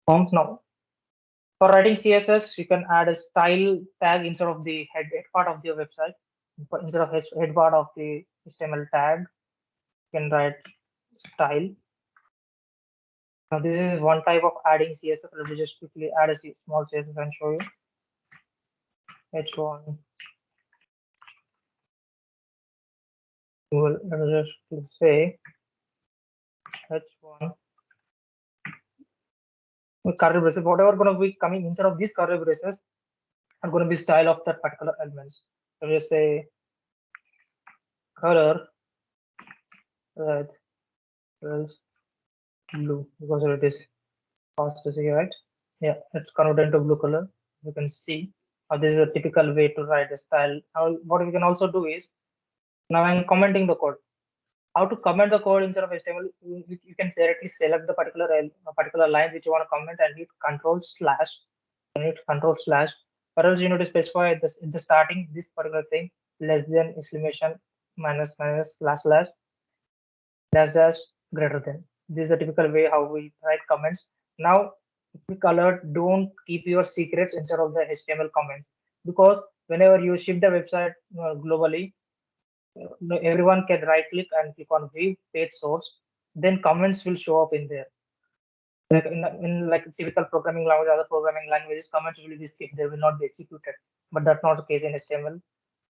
Forms now. For writing CSS, you can add a style tag instead of the head part of your website. Instead of head part of the HTML tag, you can write style. Now this is one type of adding CSS. Let me just quickly add a small CSS and show you. H1. Let me just say H1. With curly braces, whatever going to be coming instead of these curly braces are going to be style of that particular elements. Let me just say color red, blue, because it is fast to see, right? Yeah, it's converted into blue color. You can see how this is a typical way to write a style. Now, what we can also do is, now I'm commenting the code. How to comment the code instead of HTML? You can directly select the particular line which you want to comment and hit Control slash. Or else you need to specify this in the starting this particular thing less than exclamation minus slash dash greater than. This is the typical way how we write comments. Now, if we colored, don't keep your secrets instead of the HTML comments, because whenever you ship the website globally, everyone can right click and click on view page source, then comments will show up in there. Like in like typical programming language, other programming languages, comments will be skipped, they will not be executed. But that's not the case in HTML.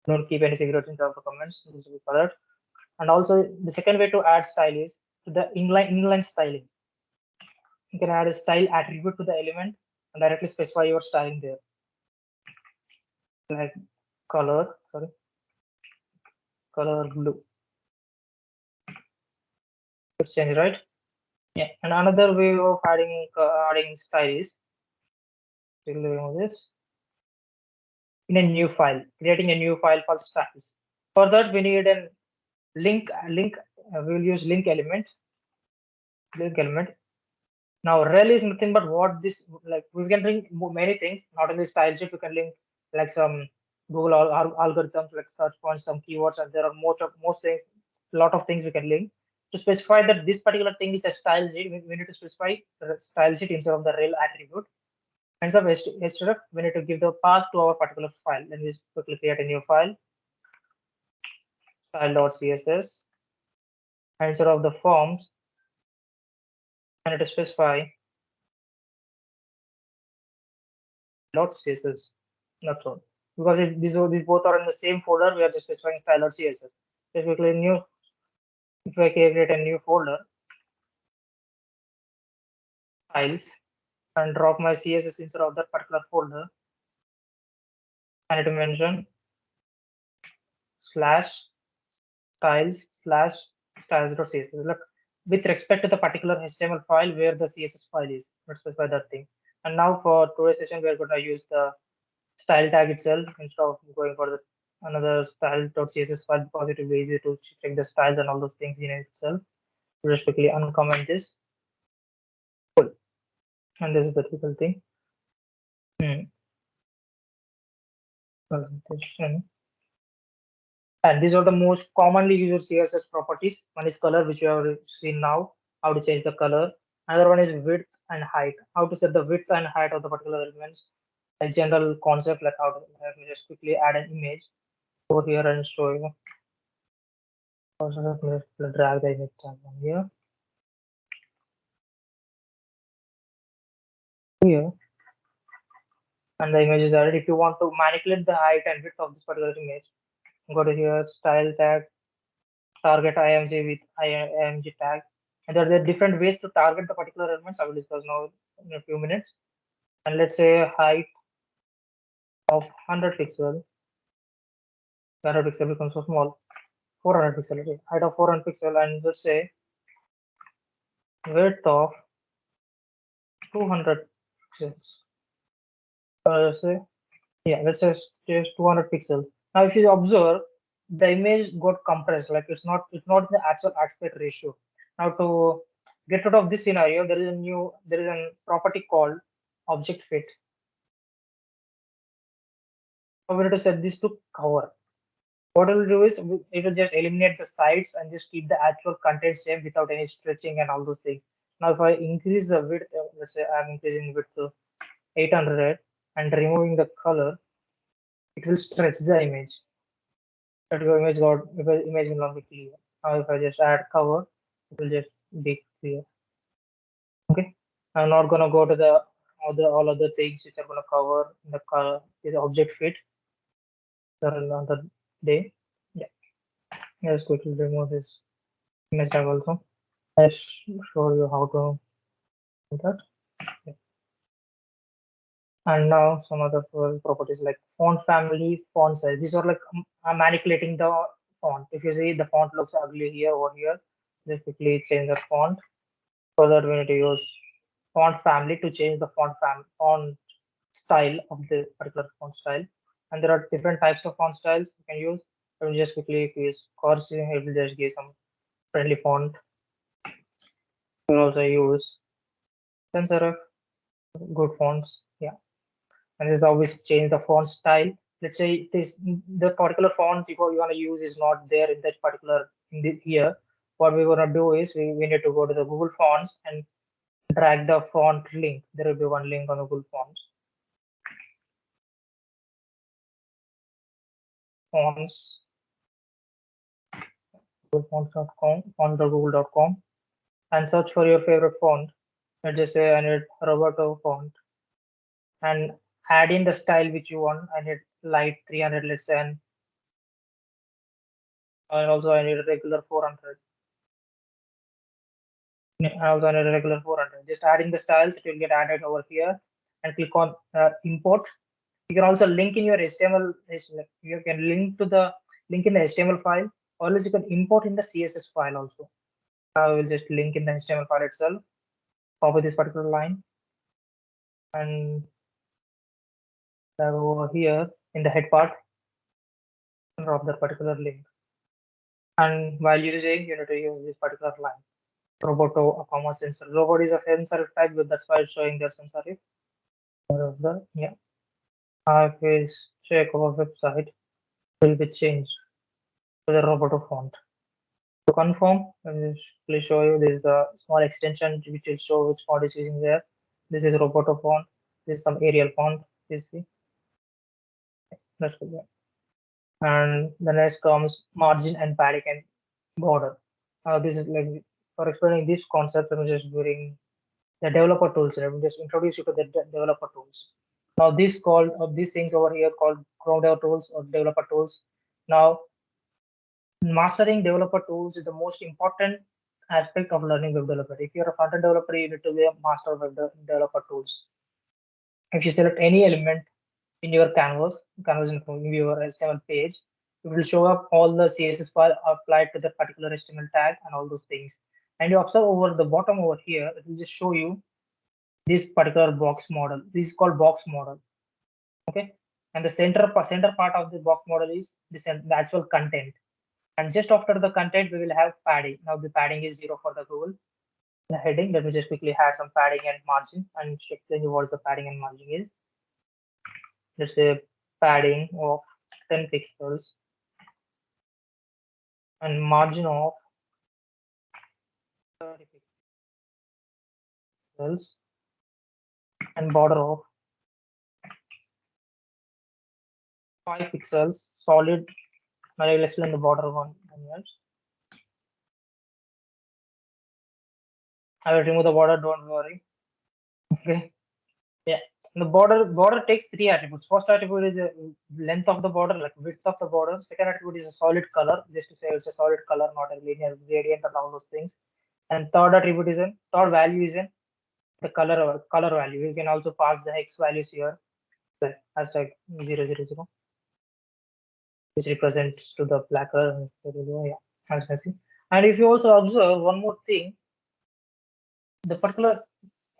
Don't keep any secrets in terms of comments. This will be colored. And also the second way to add style is the inline styling. You can add a style attribute to the element and directly specify your styling there. Like color blue. Let's change, right? Yeah. And another way of adding style is this in a new file, creating a new file called styles. For that, we need a link. We will use link element. Now, rel is nothing but what this, like we can link many things, not only style sheet. We can link like some Google algorithms, like search points, some keywords, and there are most things, a lot of things we can link. To specify that this particular thing is a style sheet, we need to specify the style sheet instead of the rel attribute. And so instead of, we need to give the path to our particular file. Then we quickly create a new file, style.css. And instead of the forms, I need to specify .css. That's all. Because if these both are in the same folder, we are just specifying style.css. If we create new, if I create a new folder, files, and drop my CSS instead of that particular folder, I need to mention slash styles.css. Look, with respect to the particular HTML file where the CSS file is, let's specify that thing. And now for today's session, we are going to use the style tag itself instead of going for the another style.css file, because it will be easy to check the styles and all those things in itself. We'll just quickly uncomment this. Cool. And this is the typical thing. And these are the most commonly used CSS properties. One is color, which you have seen now, how to change the color. Another one is width and height, how to set the width and height of the particular elements. A general concept, like how to, let me just quickly add an image over here and show you. Also, let me drag the image down here. Here. And the image is added. If you want to manipulate the height and width of this particular image, go to here, style tag, target img with img tag. And there are different ways to target the particular elements. I will discuss now in a few minutes. And let's say height of 100 pixel. 100 pixel becomes so small. 400 pixel. Okay. Height of 400 pixel, and let's say width of 200 pixels. Let's say, yeah, let's say just 200 pixels. Now, if you observe, the image got compressed, like it's not the actual aspect ratio. Now, to get rid of this scenario, there is a property called object fit. So we need to set this to cover. What it will do is it will just eliminate the sides and just keep the actual content same without any stretching and all those things. Now, if I increase the width, let's say I'm increasing width to 800 and removing the color, it will stretch the image. That your image will not be clear. Now, if I just add cover, it will just be clear. Okay, I'm not gonna go to the all other things which are gonna cover the color, the object fit. Another day. Yeah, let's quickly remove this image tag also. I'll show you how to do that. Yeah. And now some other properties like font family, font size. These are like I'm manipulating the font. If you see the font looks ugly here or here, just quickly change the font. For that, we need to use font family to change the font style of the particular font style. And there are different types of font styles you can use. I will just quickly use cursive. It will just give some friendly font. You can also use sans serif, good fonts. Yeah, and this always change the font style. Let's say this the particular font you want to use is not there in that particular here. What we're gonna do is we need to go to the Google Fonts and drag the font link. There will be one link on the Google Fonts. Fonts. Googlefonts.com, font.google.com, and search for your favorite font. Let's just say I need Roberto font, and add in the style which you want. I need light 300, let's say, and also I need a regular 400. I also need a regular 400. Just adding the styles, it will get added over here, and click on import. You can also link in your HTML. You can link in the HTML file, or else you can import in the CSS file also. I will just link in the HTML file itself. Copy this particular line and over here in the head part, drop that particular link. And while using, you need to use this particular line. Roboto, comma sensor. Robot is a sensor type, but that's why it's showing the sensor. Yeah. If we check our website, it will be changed to the Roboto font. To confirm, let me please show you this is a small extension which will show which font is using there. This is Roboto font. This is some Arial font. You see. That's good. And the next comes margin and padding and border. This is like for explaining this concept, I'm just bring the developer tools. I will just introduce you to the developer tools. Now these things over here called Chrome Dev tools or developer tools. Now mastering developer tools is the most important aspect of learning web developer. If you're a front-end developer, you need to be a master of web developer tools. If you select any element in your canvas in your HTML page, it will show up all the CSS file applied to the particular HTML tag and all those things. And you observe over the bottom over here, it will just show you this particular box model. This is called box model. Okay, and the center part of the box model is the actual content. And just after the content, we will have padding. Now the padding is 0 for the Google. The heading, let me just quickly add some padding and margin and check what the padding and margin is. Let's say padding of 10 pixels and margin of 30 pixels and border of 5 pixels solid. Now I will explain the border one. I will remove the border, don't worry. Okay. Yeah. The border takes 3 attributes. First attribute is a length of the border, like width of the border. Second attribute is a solid color, just to say it's a solid color, not a linear gradient and all those things. And third value is in the color value. You can also pass the hex values here, like hashtag 000, which represents to the black color. Yeah, as you can see. And if you also observe one more thing, the particular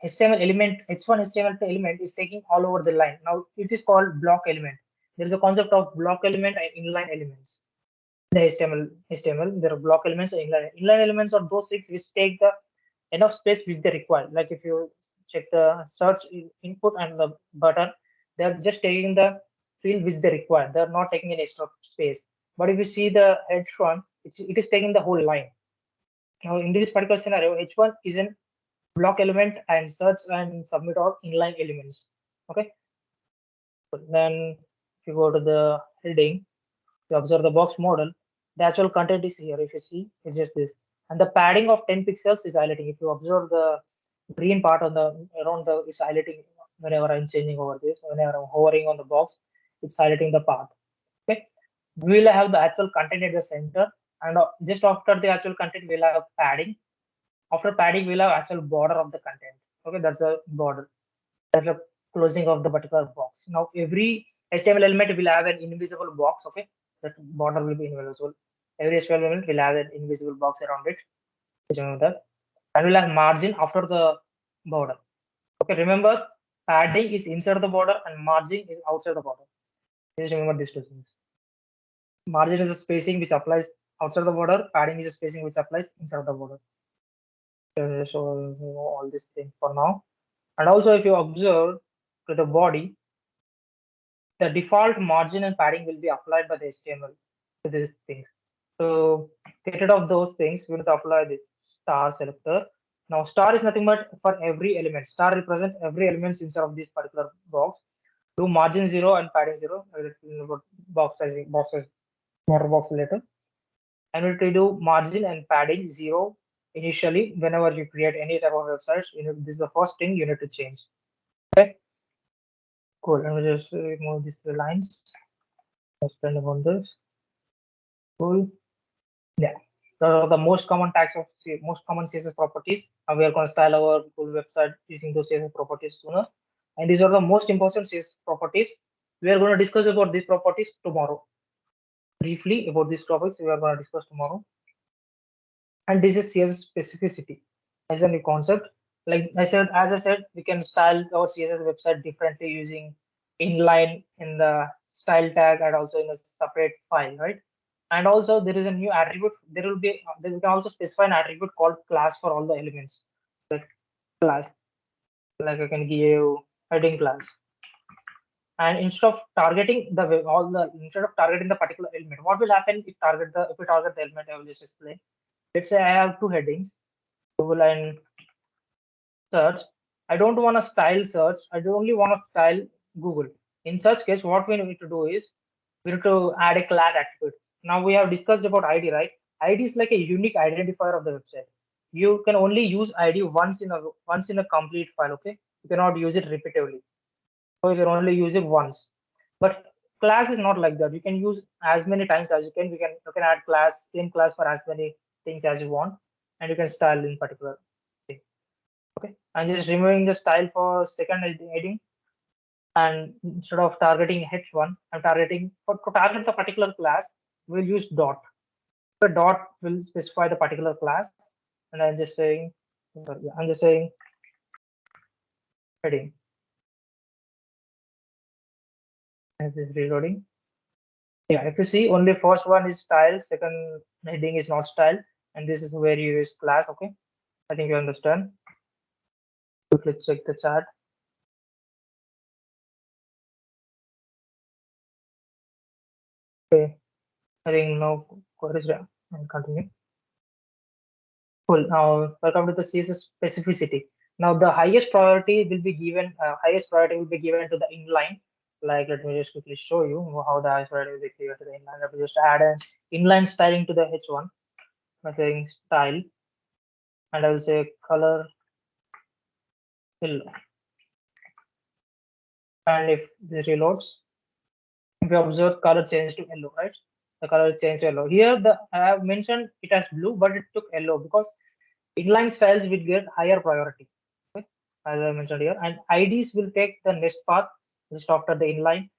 HTML element, H1 HTML element is taking all over the line. Now it is called block element. there is a concept of block element and inline elements. The HTML, there are block elements and inline elements are those things which take the enough space which they require. Like if you check the search input and the button, they are just taking the field which they require. They are not taking any extra space. But if you see the H1, it is taking the whole line. Now in this particular scenario, H1 is an block element and search and submit are inline elements. Okay. Then if you go to the heading, you observe the box model, the actual content is here. If you see, it's just this. And the padding of 10 pixels is highlighting. If you observe the green part on the around the is highlighting whenever I'm changing over this, whenever I'm hovering on the box, it's highlighting the path. Okay. We will have the actual content at the center, and just after the actual content, we'll have padding. After padding, we'll have actual border of the content. Okay, that's a border. That's the closing of the particular box. Now every HTML element will have an invisible box. Okay, that border will be invisible. Every HTML element will have an invisible box around it. That. And we'll have margin after the border. Okay, remember padding is inside the border and margin is outside the border. Just remember these two things. Margin is a spacing which applies outside the border. Padding is a spacing which applies inside the border. So you know all these things for now. And also, if you observe to the body, the default margin and padding will be applied by the HTML to this thing. So get rid of those things. We will apply this star selector. Now star is nothing but for every element. Star represent every element inside of this particular box. Do margin 0 and padding 0. Box size, border box later. And we will do margin and padding 0 initially. Whenever you create any type of websites, this is the first thing you need to change. Okay. Cool. Let me just remove these three lines. Explain about this. Cool. Yeah. So the most common types of most common CSS properties. We are going to style our full website using those CSS properties sooner. And these are the most important CSS properties. We are going to discuss about these properties tomorrow. Briefly about these topics we are going to discuss tomorrow. And this is CSS specificity as a new concept. Like as I said, we can style our CSS website differently using inline in the style tag and also in a separate file, right? And also there is a new attribute. There will be we can also specify an attribute called class for all the elements. Like class, like I can give heading class. And instead of targeting instead of targeting the particular element, what will happen if we target the element? I will just explain. Let's say I have two headings, Google and search. I don't want to style search. I only want to style Google. In such case, what we need to do is we need to add a class attribute. Now we have discussed about ID, right? ID is like a unique identifier of the website. You can only use ID once in a complete file. Okay, you cannot use it repeatedly. So you can only use it once. But class is not like that. You can use as many times as you can. You can add same class for as many things as you want, and you can style in particular thing. Okay, I'm just removing the style for second heading, and instead of targeting H1, I'm targeting to target the particular class. We'll use dot. The dot will specify the particular class, and I'm just saying heading. And this is reloading. Yeah, if you see, only first one is style, second heading is not style, and this is where you use class. Okay, I think you understand. Let's check the chart. Okay, I think no queries there. And continue. Cool. Now welcome to the CSS specificity. Now the highest priority will be given. To the inline. Like let me just quickly show you how the highest priority will be given to the inline. Let me just add an inline styling to the H1 by saying style, and I will say color yellow. And if this reloads, if you observe color change to yellow, right? The color change to yellow. Here I have mentioned it as blue, but it took yellow because inline styles will get higher priority. Okay? As I mentioned here, and IDs will take the next path just after the inline,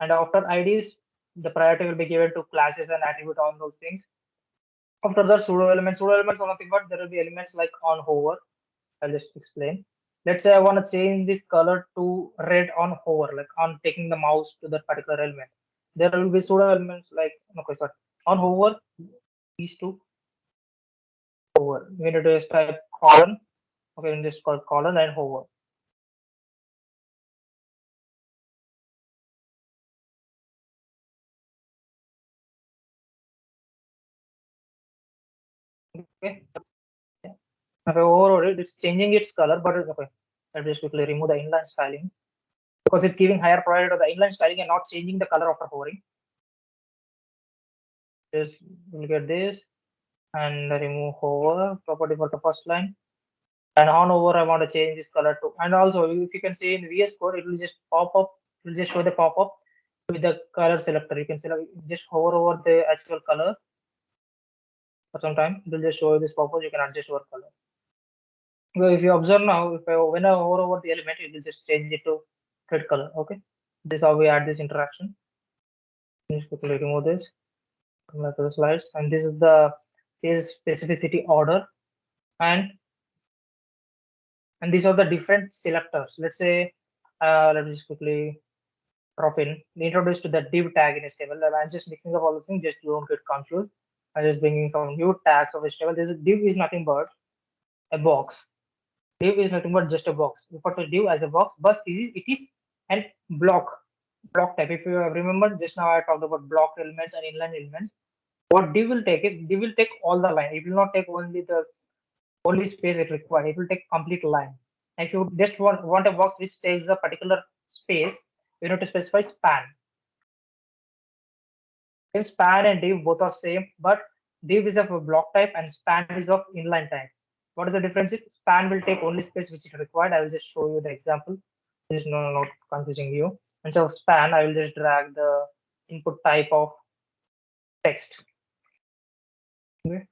and after IDs, the priority will be given to classes and attribute on those things. After that, pseudo elements are nothing but there will be elements like on hover. I'll just explain. Let's say I want to change this color to red on hover, like on taking the mouse to that particular element. there will be pseudo elements like, okay, sorry, on hover, these two hover. We need to just type colon. Okay, in this called colon and hover. Okay. If I hover it, it's changing its color, but okay. I'll just quickly remove the inline styling because it's giving higher priority to the inline styling and not changing the color after hovering. Just look at this and remove hover property for the first line. And on hover, I want to change this color too. And also, if you can see in VS Code, it will just pop up. It will just show the pop up with the color selector. You can select, just hover over the actual color for some time. It will just show you this pop up. You can adjust your color. So if you observe now, when I hover over the element, it will just change it to red color. Okay, this is how we add this interaction. Just quickly remove this. Come back to the slides, and this is the CSS specificity order, and these are the different selectors. Let's say, let me just quickly drop in. Introduce to the div tag in HTML. I'm just mixing up all the things, just don't get confused. I'm just bringing some new tags of HTML. This div is nothing but a box. Div is nothing but just a box. Refer to div as a box, but it is an block type. If you remember, just now I talked about block elements and inline elements. What div will take is div will take all the line. It will not take only space it required. It will take complete line. If you just want a box which takes a particular space, you need to specify span. In span and div both are same, but div is of a block type and span is of inline type. What is the difference? Is span will take only space which is required. I will just show you the example. This is not confusing you. Instead of span, I will just drag the input type of text. Okay.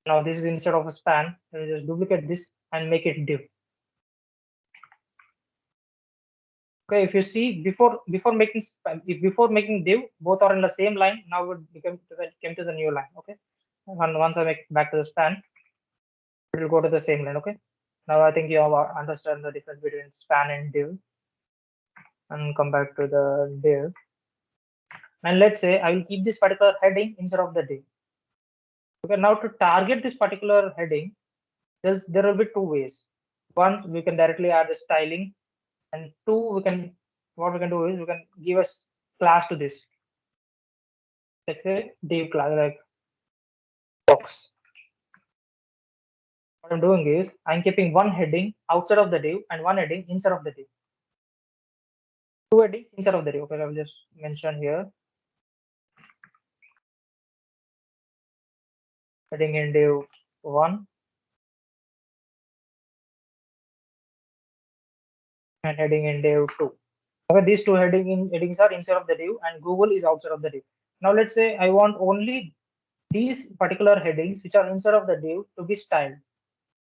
Now this is instead of a span. I will just duplicate this and make it div. Okay, if you see before making div, both are in the same line. Now it came to the new line. Okay, and once I make back to the span, it will go to the same line. Okay, now I think you have understand the difference between span and div, and come back to the div. And let's say I will keep this particular heading instead of the div. Okay, now to target this particular heading, there will be two ways. One, we can directly add the styling, and two, what we can do is we can give a class to this. Let's say div class like box. What I'm doing is I'm keeping one heading outside of the div and one heading inside of the div. Two headings inside of the div. Okay, I will just mention here. Heading in div 1 and heading in div 2. Okay, these two headings are inside of the div and Google is outside of the div. Now let's say I want only these particular headings which are inside of the div to be styled.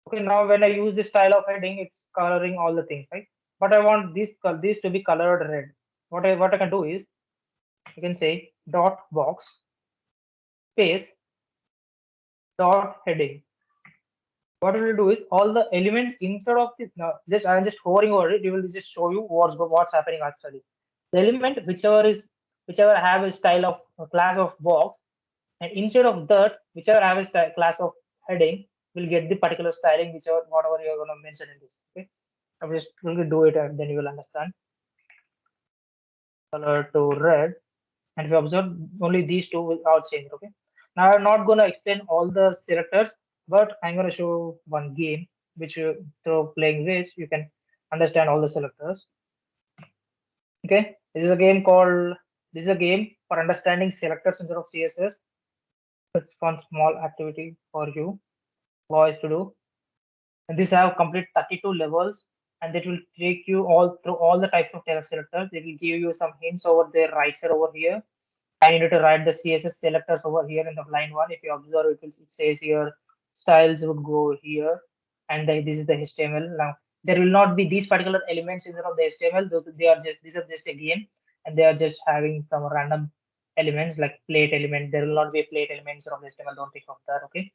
Okay, now when I use this style of heading, it's coloring all the things, right? But I want these to be colored red. What I can do is you can say dot box space dot heading. What it will do is all the elements inside of this. Now, I'm just hovering over it. It will just show you what's happening actually. The element whichever have a style of a class of box, and instead of that, whichever have a class of heading will get the particular styling, whatever you're going to mention in this. Okay, I'm just going to do it and then you will understand. Color to red, and if you observe, only these two will all change. Okay, now I'm not going to explain all the selectors, but I'm going to show one game which through playing this you can understand all the selectors. Okay, this is a game for understanding selectors instead of CSS. It's one small activity for you boys to do. And these have complete 32 levels, and that will take you all through all the types of selectors. They will give you some hints over there, right side over here. And you need to write the CSS selectors over here in the line one. If you observe, it says here styles would go here, and this is the HTML. Now there will not be these particular elements instead of the HTML. These are just a game, and they are just having some random elements like plate element. There will not be a plate element instead of HTML. Don't think of that. Okay.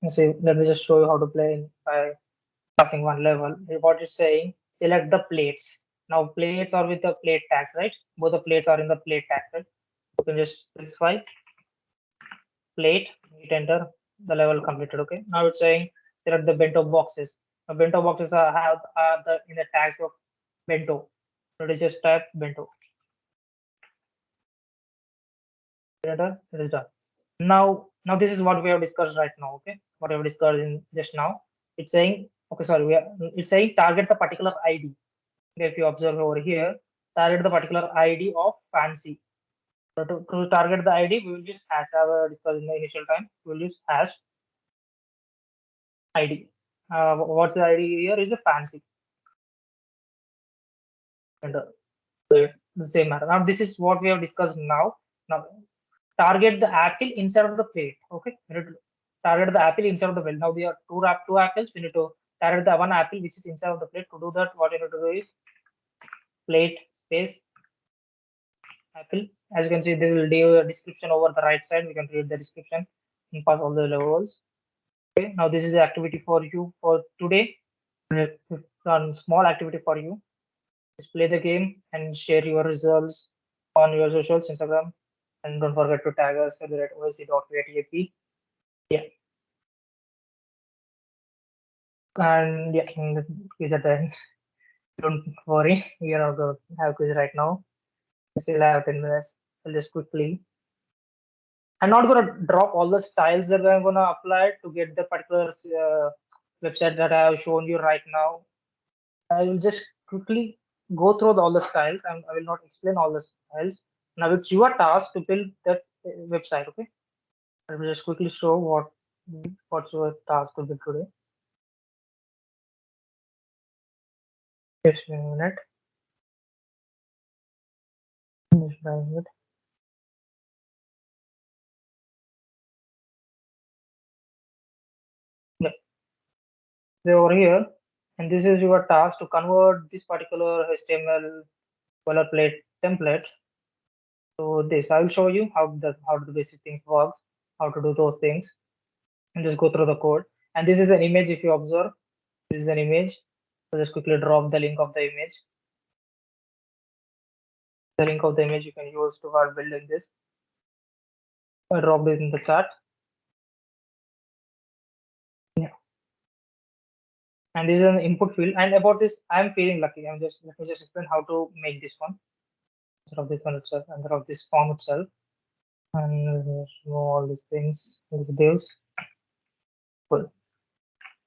So let me just show you how to play by passing one level. What it's saying, select the plates. Now plates are with the plate tags, right? Both the plates are in the plate tag, right? You can just specify plate, hit enter, the level completed. Okay. Now it's saying select the bento boxes. Now bento boxes have the in the tags of bento. So it is just type bento. Enter, it is done. Now this is what we have discussed right now. Okay, what we have discussed in just now. It's saying, okay, sorry, it's saying target the particular ID. If you observe over here, target the particular ID of fancy. So to target the ID, we will use hash. I discussed in the initial time. We will use hash ID. What's the ID here? Is a fancy. And the same matter. Now this is what we have discussed now. Now target the apple inside of the plate. Okay, we need to target the apple inside of the plate. Now there are two apples. We need to target the one apple which is inside of the plate. To do that, what you need to do is plate space apple. As you can see, they will give a description over the right side. We can read the description and pass all the levels. Okay, now this is the activity for you for today. One small activity for you. Just play the game and share your results on your socials, Instagram, and don't forget to tag us at OSC.createap. Yeah, and yeah, is at the end. Don't worry, we are not going to have quiz right now. We still have 10 minutes. I'll just quickly. I'm not going to drop all the styles that I'm going to apply to get the particular website that I have shown you right now. I will just quickly go through all the styles and I will not explain all the styles. Now it's your task to build that website. Okay, I will just quickly show what's your task to build today. Just a minute. Just a minute. Yeah. So over here, and this is your task to convert this particular HTML boilerplate template to this. I will show you how the basic things works, how to do those things, and just go through the code. And this is an image. If you observe, this is an image. So just quickly drop the link of the image. The link of the image you can use to start building this. I drop this in the chat. Yeah. And this is an input field. And about this, I'm feeling lucky. Let me just explain how to make this one. Of this one itself, and of this form itself. And all these things, these details. Cool.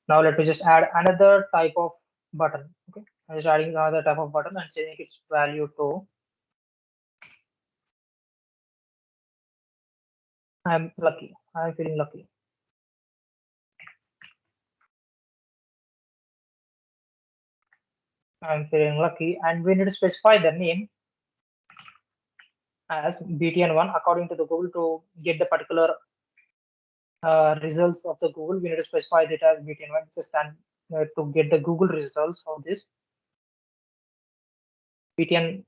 Now let me just add another type of button. Okay, I'm just adding another type of button and changing its value to. I'm lucky. I'm feeling lucky. I'm feeling lucky, and we need to specify the name as BTN1 according to the Google to get the particular results of the Google. We need to specify it as BTN1. It's a stand to get the Google results of this. BTN1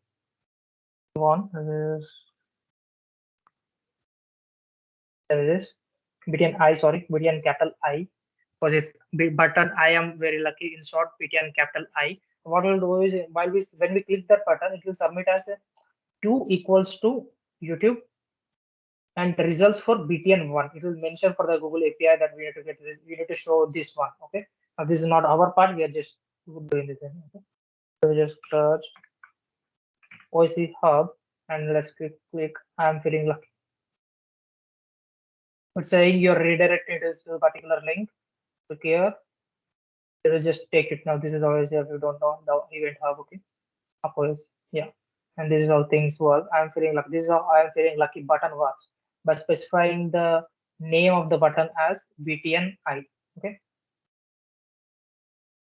is BTN I, sorry, BTN capital I, because it's button. I am very lucky. In short, BTN capital I. What we'll do is when we click that button, it will submit as a Q equals to YouTube and the results for BTN1. It will mention for the Google API that we need to get this, we need to show this one. Okay. Now this is not our part, we are just doing this. Okay. So we just search OSC Hub and let's click I'm feeling lucky. It's saying you're redirected to a particular link. Click here. It will just take it. Now this is always if you don't know the event hub. Okay. Of course. Yeah. And this is how things work. I'm feeling lucky. This is how I'm feeling lucky button works by specifying the name of the button as BTNI. Okay.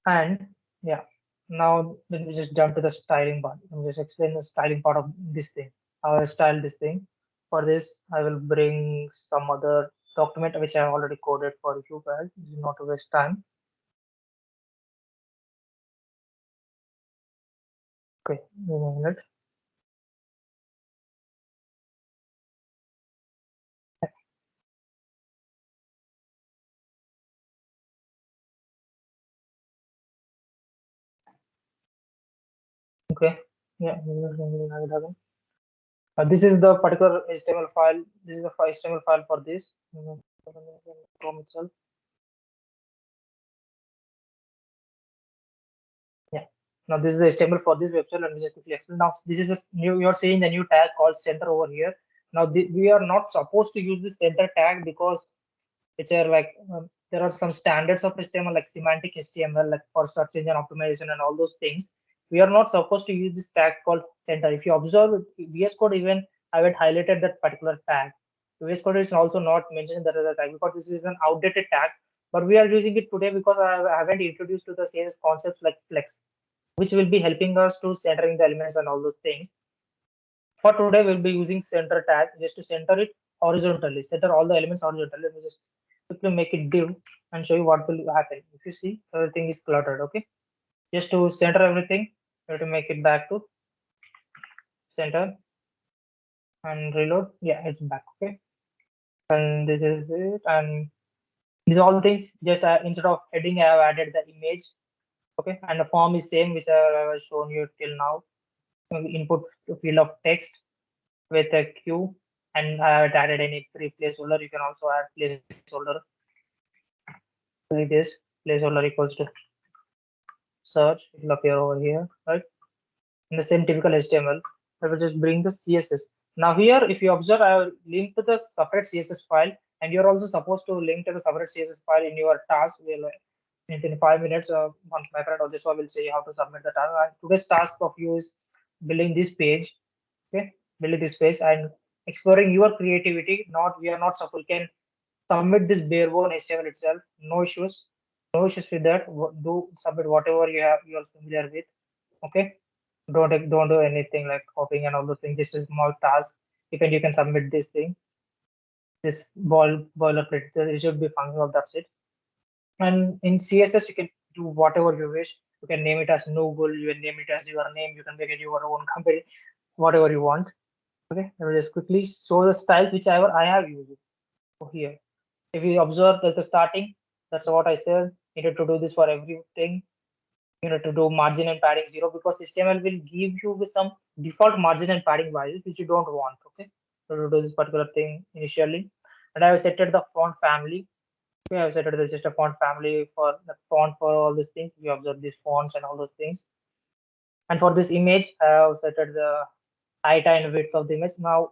And yeah, now let me just jump to the styling part. Let me just explain the styling part of this thing. How I style this thing. For this, I will bring some other document which I have already coded for you guys. Not to waste time. Okay, give me a minute. Okay. Yeah. This is the particular HTML file. This is the HTML file for this. Chrome itself. Yeah. Now this is the HTML for this website. Let me just quickly explain. Now this is a new. You are seeing the new tag called center over here. Now we are not supposed to use this center tag because it's a like there are some standards of HTML like semantic HTML like for search engine optimization and all those things. We are not supposed to use this tag called center. If you observe VS Code, even I had highlighted that particular tag. VS Code is also not mentioned that as a tag because this is an outdated tag. But we are using it today because I haven't introduced to the CSS concepts like flex, which will be helping us to centering the elements and all those things. For today, we'll be using center tag just to center it horizontally, center all the elements horizontally. Let me just quickly make it div and show you what will happen. If you see, everything is cluttered, okay? Just to center everything, you have to make it back to center and reload. Yeah, it's back, okay? And this is it. And these all things, just instead of heading, I have added the image, okay? And the form is same, which I have shown you till now. Input field of text with a queue, and I have added any placeholder. You can also add placeholder. Like this placeholder equals to search, it will appear over here, right? In the same typical HTML, I will just bring the CSS. Now here, if you observe, I have linked to the separate CSS file, and you're also supposed to link to the separate CSS file in your task. Will in 5 minutes, my friend Odeswa will say how to submit the task. And today's task of you is building this page, okay? Building this page and exploring your creativity. Not we are not supposed can submit this bare bone HTML itself. No issues. No issues with that. Do submit whatever you are familiar with. Okay. Don't do anything like copying and all those things. This is small task. If you can submit this thing. This boilerplate. So it should be functional. That's it. And in CSS you can do whatever you wish. You can name it as Noogle. You can name it as your name. You can make it your own company. Whatever you want. Okay. Let me just quickly show the styles whichever I have used here. If you observe at the starting, that's what I said. You need to do this for everything. You need to do margin and padding 0 because HTML will give you with some default margin and padding values which you don't want. Okay, so to do this particular thing initially, and I have set the font family. Okay, I have set just a font family for the font for all these things. We observe these fonts and all those things. And for this image, I have set the height and width of the image. Now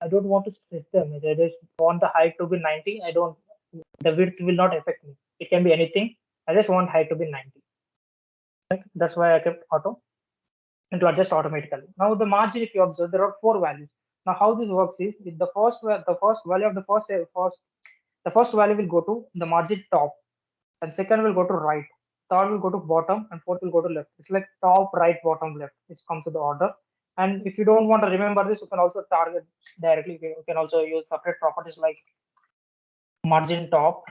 I don't want to stress the image. I just want the height to be 90. I don't. The width will not affect me. It can be anything. I just want height to be 90. Right? That's why I kept auto and to adjust automatically. Now the margin, if you observe, there are 4 values. Now how this works is if the first value of the first value will go to the margin top, and second will go to right, third will go to bottom, and fourth will go to left. It's like top, right, bottom, left. It comes to the order. And if you don't want to remember this, you can also target directly. You can also use separate properties like margin top,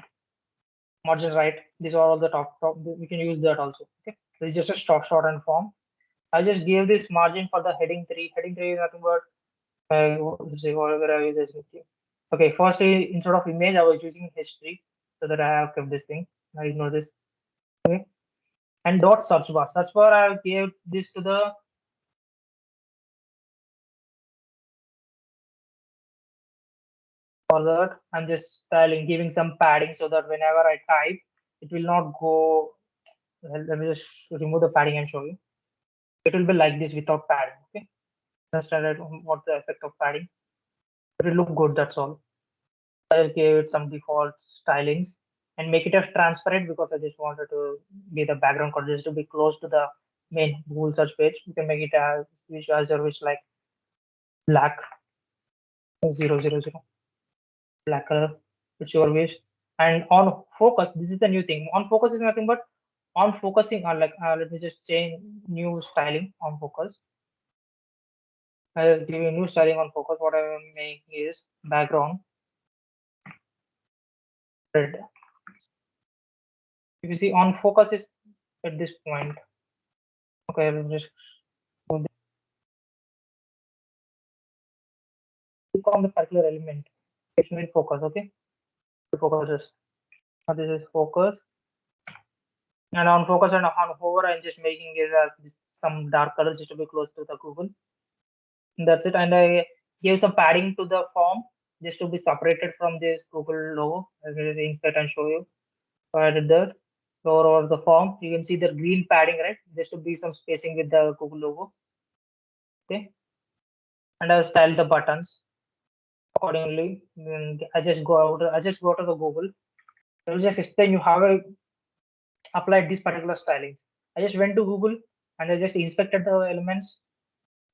margin right. These are all the top. We can use that also. Okay, this is just a shorthand form. I just gave this margin for the heading 3. Heading 3 is nothing but whatever I use. Okay, firstly, instead of image, I was using H3 so that I have kept this thing. I ignore this. Okay, and dot search bar. Search bar, I gave this to the for that. I'm just styling, giving some padding so that whenever I type, it will not go. Well, let me just remove the padding and show you. It will be like this without padding. Okay, understand what the effect of padding. It will look good. That's all. I'll give it some default stylings and make it as transparent because I just wanted to be the background color just to be close to the main Google search page. You can make it as your wish like black 000 black color. It's your wish. And on focus, this is the new thing. On focus is nothing but on focusing on like let me just change new styling on focus. I'll give you new styling on focus. What I will make is background red. If you see on focus is at this point. Okay, I will just click on the particular element. It's made focus. Okay, focus is now this is focus. And on focus and on hover, I'm just making it as some dark colors just to be close to the Google. And that's it. And I gave some padding to the form just to be separated from this Google logo. I will inspect and show you. So I did that. So over the form, you can see the green padding, right? Just to be some spacing with the Google logo. Okay. And I styled the buttons accordingly. And I just go to the Google. I will just explain you how I applied these particular stylings. I just went to Google and I just inspected the elements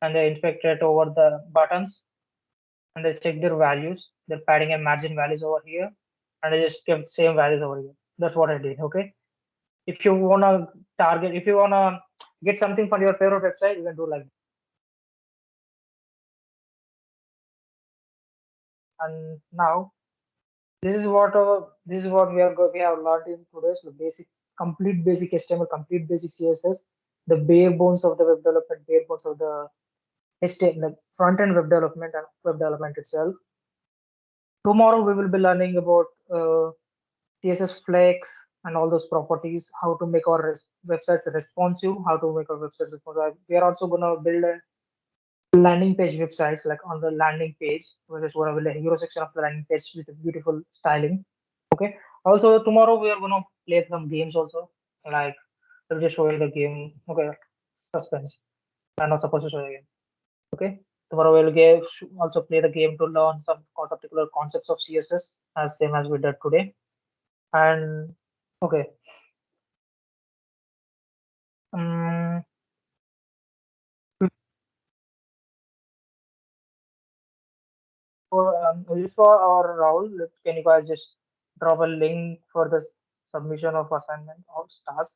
and I inspected over the buttons and I checked their values, their padding and margin values over here, and I just kept same values over here. That's what I did. Okay. If you wanna if you wanna get something from your favorite website, you can do like that. And now this is what we have learned in today's basic, complete basic HTML, complete basic CSS, the bare bones of the web development, bare bones of the HTML, like front end web development and web development itself. Tomorrow we will be learning about CSS Flex and all those properties, how to make our websites responsive, how to make our websites responsive. We are also gonna build a landing page websites, like on the landing page, which is what I will the hero section of the landing page with a beautiful styling. Okay. Also tomorrow we are gonna play some games also. Like I'll just show you the game. Okay. Suspense. I'm not supposed to show you again. Okay. Tomorrow also play the game to learn some particular concepts of CSS as same as we did today. And okay. Um, for or Rahul, can you guys just drop a link for the submission of assignment or task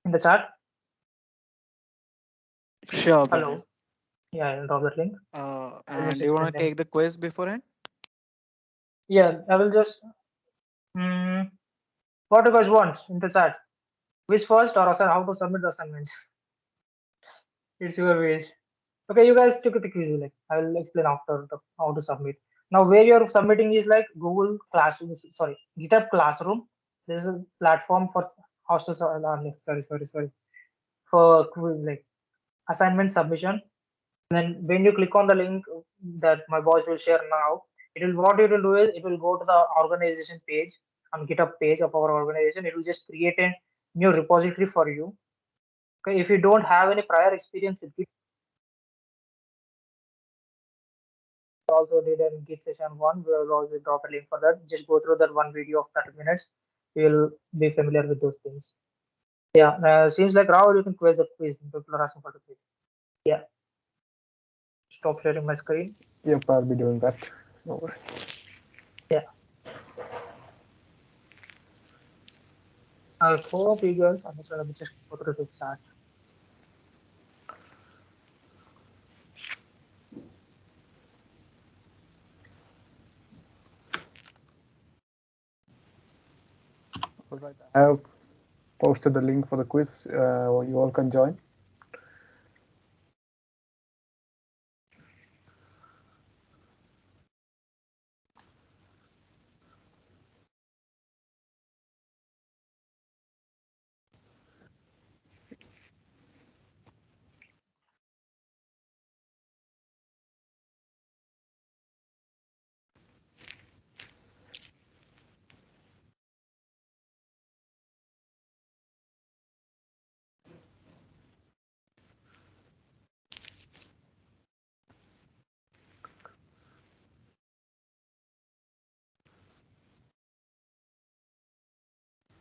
in the chat? Sure, Brian. Hello. Yeah, I'll drop that link. I'll And just do you explain want to them. take the quiz beforehand? Yeah, I will just. Um, what do you guys want in the chat? Which first or how to submit the assignments? It's your wish. Okay, you guys took it easy. Like I will explain after how to submit. Now, where you're submitting is like Google Classroom. Sorry, GitHub Classroom. This is a platform for hostels. Sorry. For like assignment submission. Then when you click on the link that my boss will share now, it will what it will do is it will go to the organization page on GitHub page of our organization. It will just create a new repository for you. Okay, if you don't have any prior experience with Git, also did in Git session one, we will also drop a link for that. Just go through that one video of 30 minutes. You'll be familiar with those things. Yeah, seems like Rahul, you can quiz the quiz. People are asking for the quiz. Yeah, stop sharing my screen. Yep, I'll be doing that. No worries. Yeah. I hope you guys understand. Just go through the chat. All right, I have posted the link for the quiz. You all can join.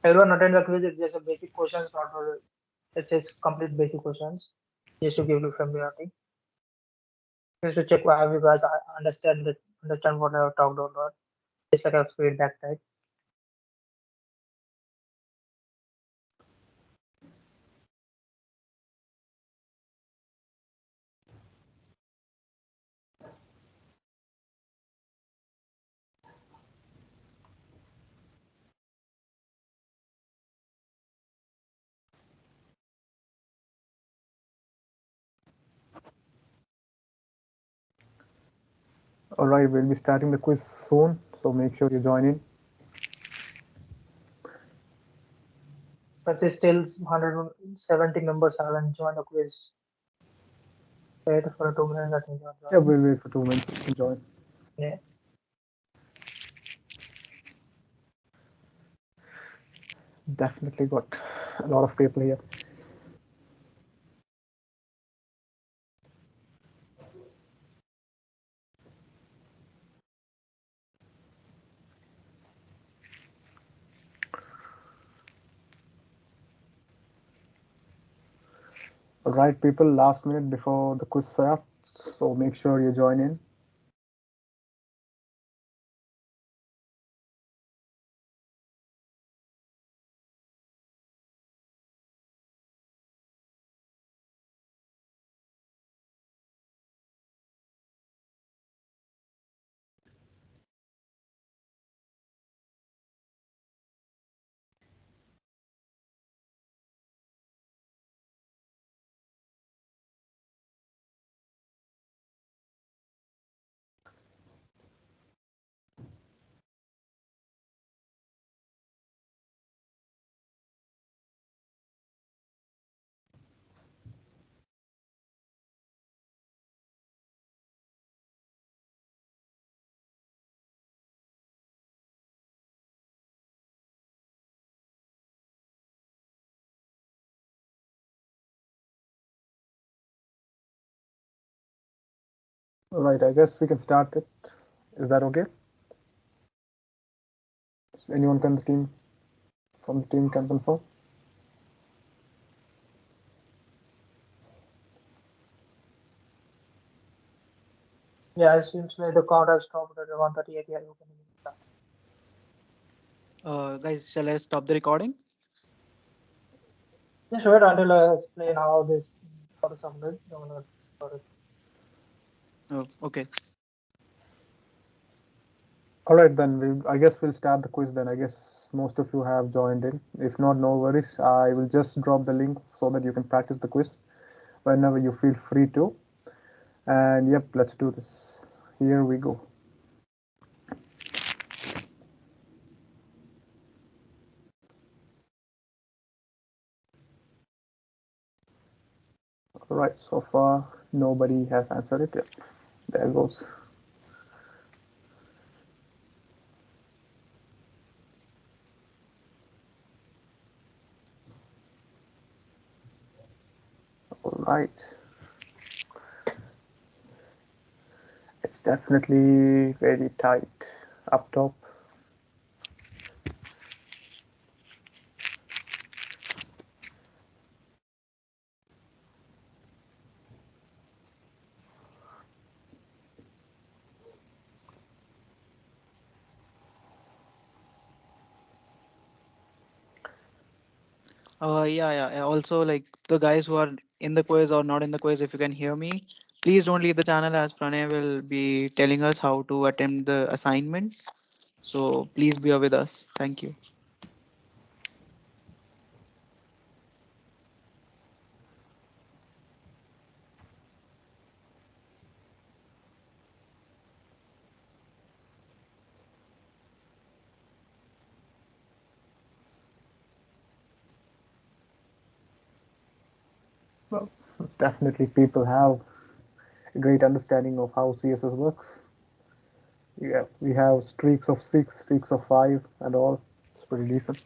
Everyone attend the quiz. It's just a basic questions, not for it's just complete basic questions, just to give you familiarity. Just to check have you guys understand what I have talked about. Just like a feedback type. All right, we'll be starting the quiz soon, so make sure you join in. but still 170 members haven't joined the quiz. Wait for 2 minutes. I think you're Yeah, joining. we'll wait for 2 minutes to join. Yeah. Definitely got a lot of people here. All right, people, last minute before the quiz starts, so make sure you join in. All right, I guess we can start it. Is that okay? Anyone can the team from the team can confirm? Yeah, it seems like the count has stopped at 1:38. Yeah, you can start. Guys, shall I stop the recording? Just wait until I explain how to submit. Oh, okay. All right, then I guess we'll start the quiz then. I guess most of you have joined in. If not, no worries. I will just drop the link so that you can practice the quiz whenever you feel free to. And yep, let's do this. Here we go. All right, so far nobody has answered it yet. There goes. All right. It's definitely very tight up top. Yeah. Also, like the guys who are in the quiz or not in the quiz, if you can hear me, please don't leave the channel as Pranay will be telling us how to attempt the assignment. So please bear with us. Thank you. Well, definitely people have a great understanding of how CSS works. Yeah, we have streaks of 6, streaks of 5, and all. It's pretty decent.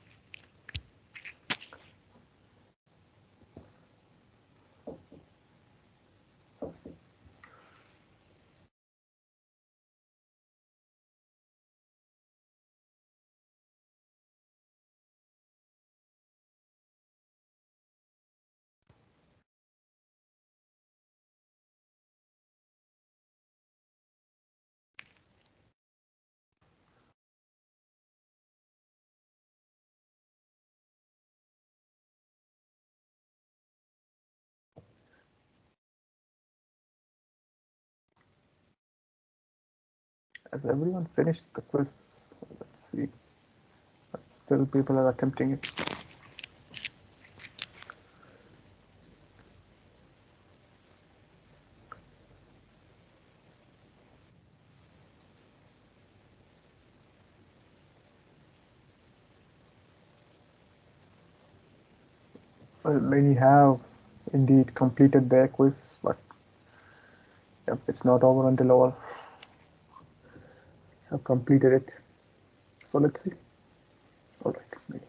Has everyone finished the quiz? Let's see. Still people are attempting it. Many have indeed completed their quiz, but yep, it's not over until all have completed it. So let's see. All right. Many.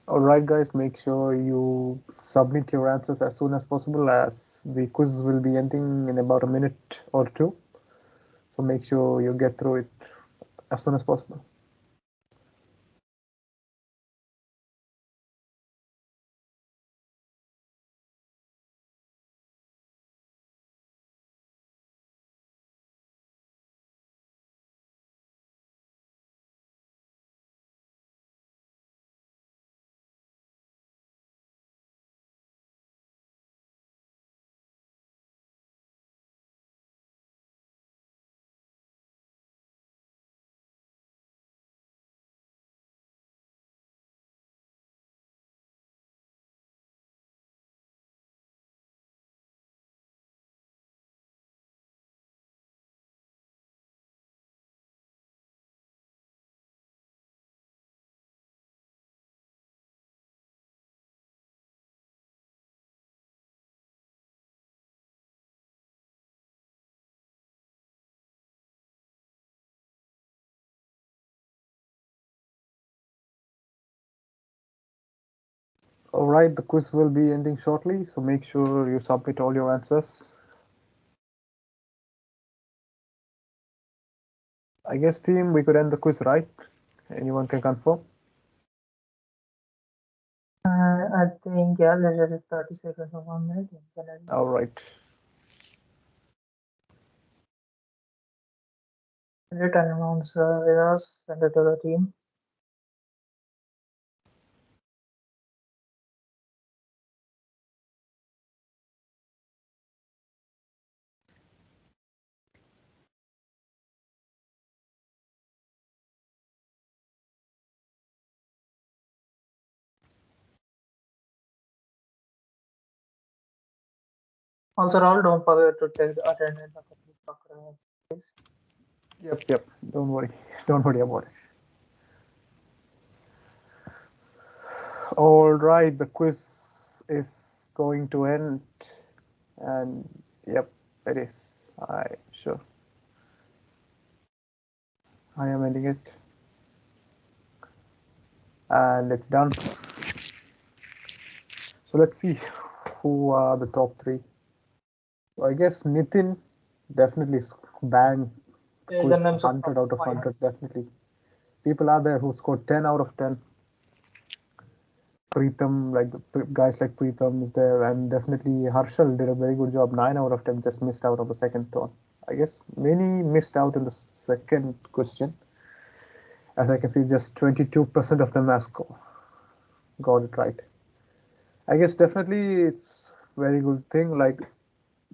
All right, guys, make sure you submit your answers as soon as possible, as the quiz will be ending in about a minute or two. So make sure you get through it as soon as possible. All right, the quiz will be ending shortly, so make sure you submit all your answers. I guess, team, we could end the quiz, right? Anyone can confirm? I think, yeah, let's just 30 seconds or 1 minute. All right. Return amounts with us, send it to the team. Also, Rahul, don't forget to take the attendance of the please. Yep. Don't worry. Don't worry about it. All right, the quiz is going to end, and yep, it is. Sure. I am ending it, and it's done. So let's see who are the top three. So I guess Nitin definitely bang Yeah, quiz the names of 100 out of fine. 100, definitely. People are there who scored 10 out of 10. Preetham, like guys like Preetham is there, and definitely Harshal did a very good job. 9 out of 10 just missed out on the second turn. I guess many missed out in the second question. As I can see, just 22% of them has got it right. I guess definitely it's very good thing. Like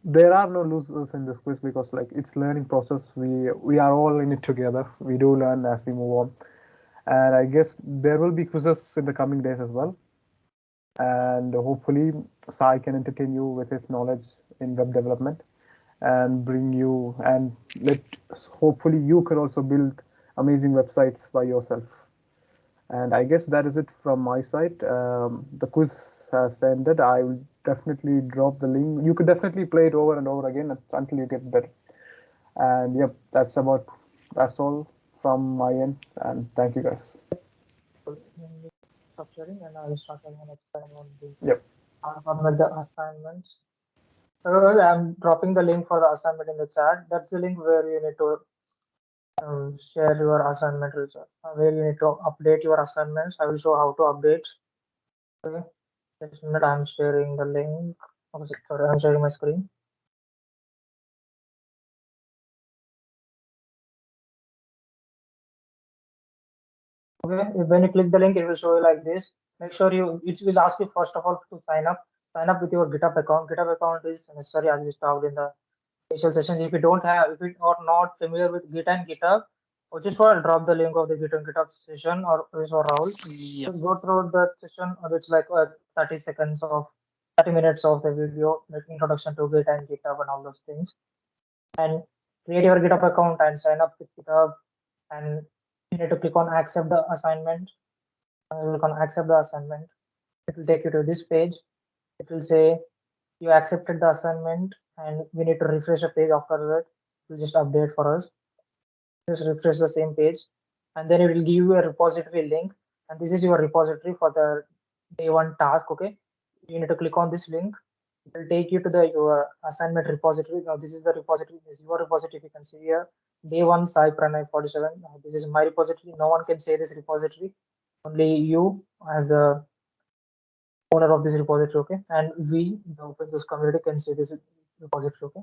there are no losers in this quiz because like it's learning process. We are all in it together. We do learn as we move on, and I guess there will be quizzes in the coming days as well. And hopefully Sai can entertain you with his knowledge in web development and bring you and let hopefully you can also build amazing websites by yourself. And I guess that is it from my side. The quiz has ended. I will definitely drop the link. You could definitely play it over and over again until you get better. And yep, that's all from my end. And thank you guys. Stop sharing, and I will start again next time on the Yep. format the assignments. Well, I'm dropping the link for the assignment in the chat. That's the link where you need to share your assignment result, where you need to update your assignments. I will show how to update. Okay, just a minute. I'm sharing the link. Oh, sorry, I'm sharing my screen. Okay, when you click the link, it will show you like this. Make sure it will ask you first of all to sign up. Sign up with your GitHub account. GitHub account is necessary as we talked in the initial sessions. If you are not familiar with Git and GitHub, or just want to drop the link of the Git and GitHub session or Rahul. Yep. Just go through that session, it's like 30 seconds of 30 minutes of the video, like introduction to Git and GitHub and all those things. And create your GitHub account and sign up with GitHub. And you need to click on accept the assignment. Click on accept the assignment. It will take you to this page. It will say you accepted the assignment, and we need to refresh the page after that. It will just update for us. Just refresh the same page, and then it will give you a repository link. And this is your repository for the day one task. Okay, you need to click on this link. It will take you to your assignment repository. Now this is the repository. This is your repository. You can see here day one Sai Pranay 47. This is my repository. No one can say this repository. Only you as the owner of this repository. Okay, and we, the open source community, can see this repository. Okay,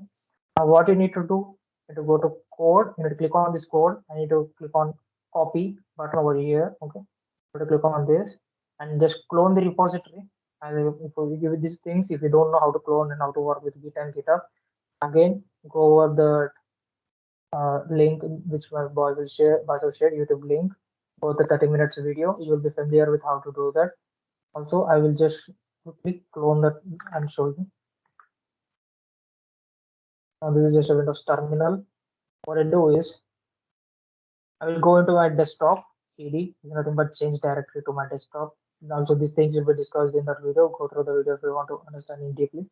now what you need to do, you need to go to code. You need to click on this code. I need to click on copy button over here. Okay, you need to click on this and just clone the repository. And if we give you these things, if you don't know how to clone and how to work with Git and GitHub, again go over the link which my boy will share, Basil shared, YouTube link for the 30 minutes video. You will be familiar with how to do that. Also, I will just quickly clone that and show you. Now this is just a Windows terminal. What I do is I will go into my desktop. CD is nothing but change directory to my desktop. And also these things will be discussed in that video. Go through the video if you want to understand it deeply.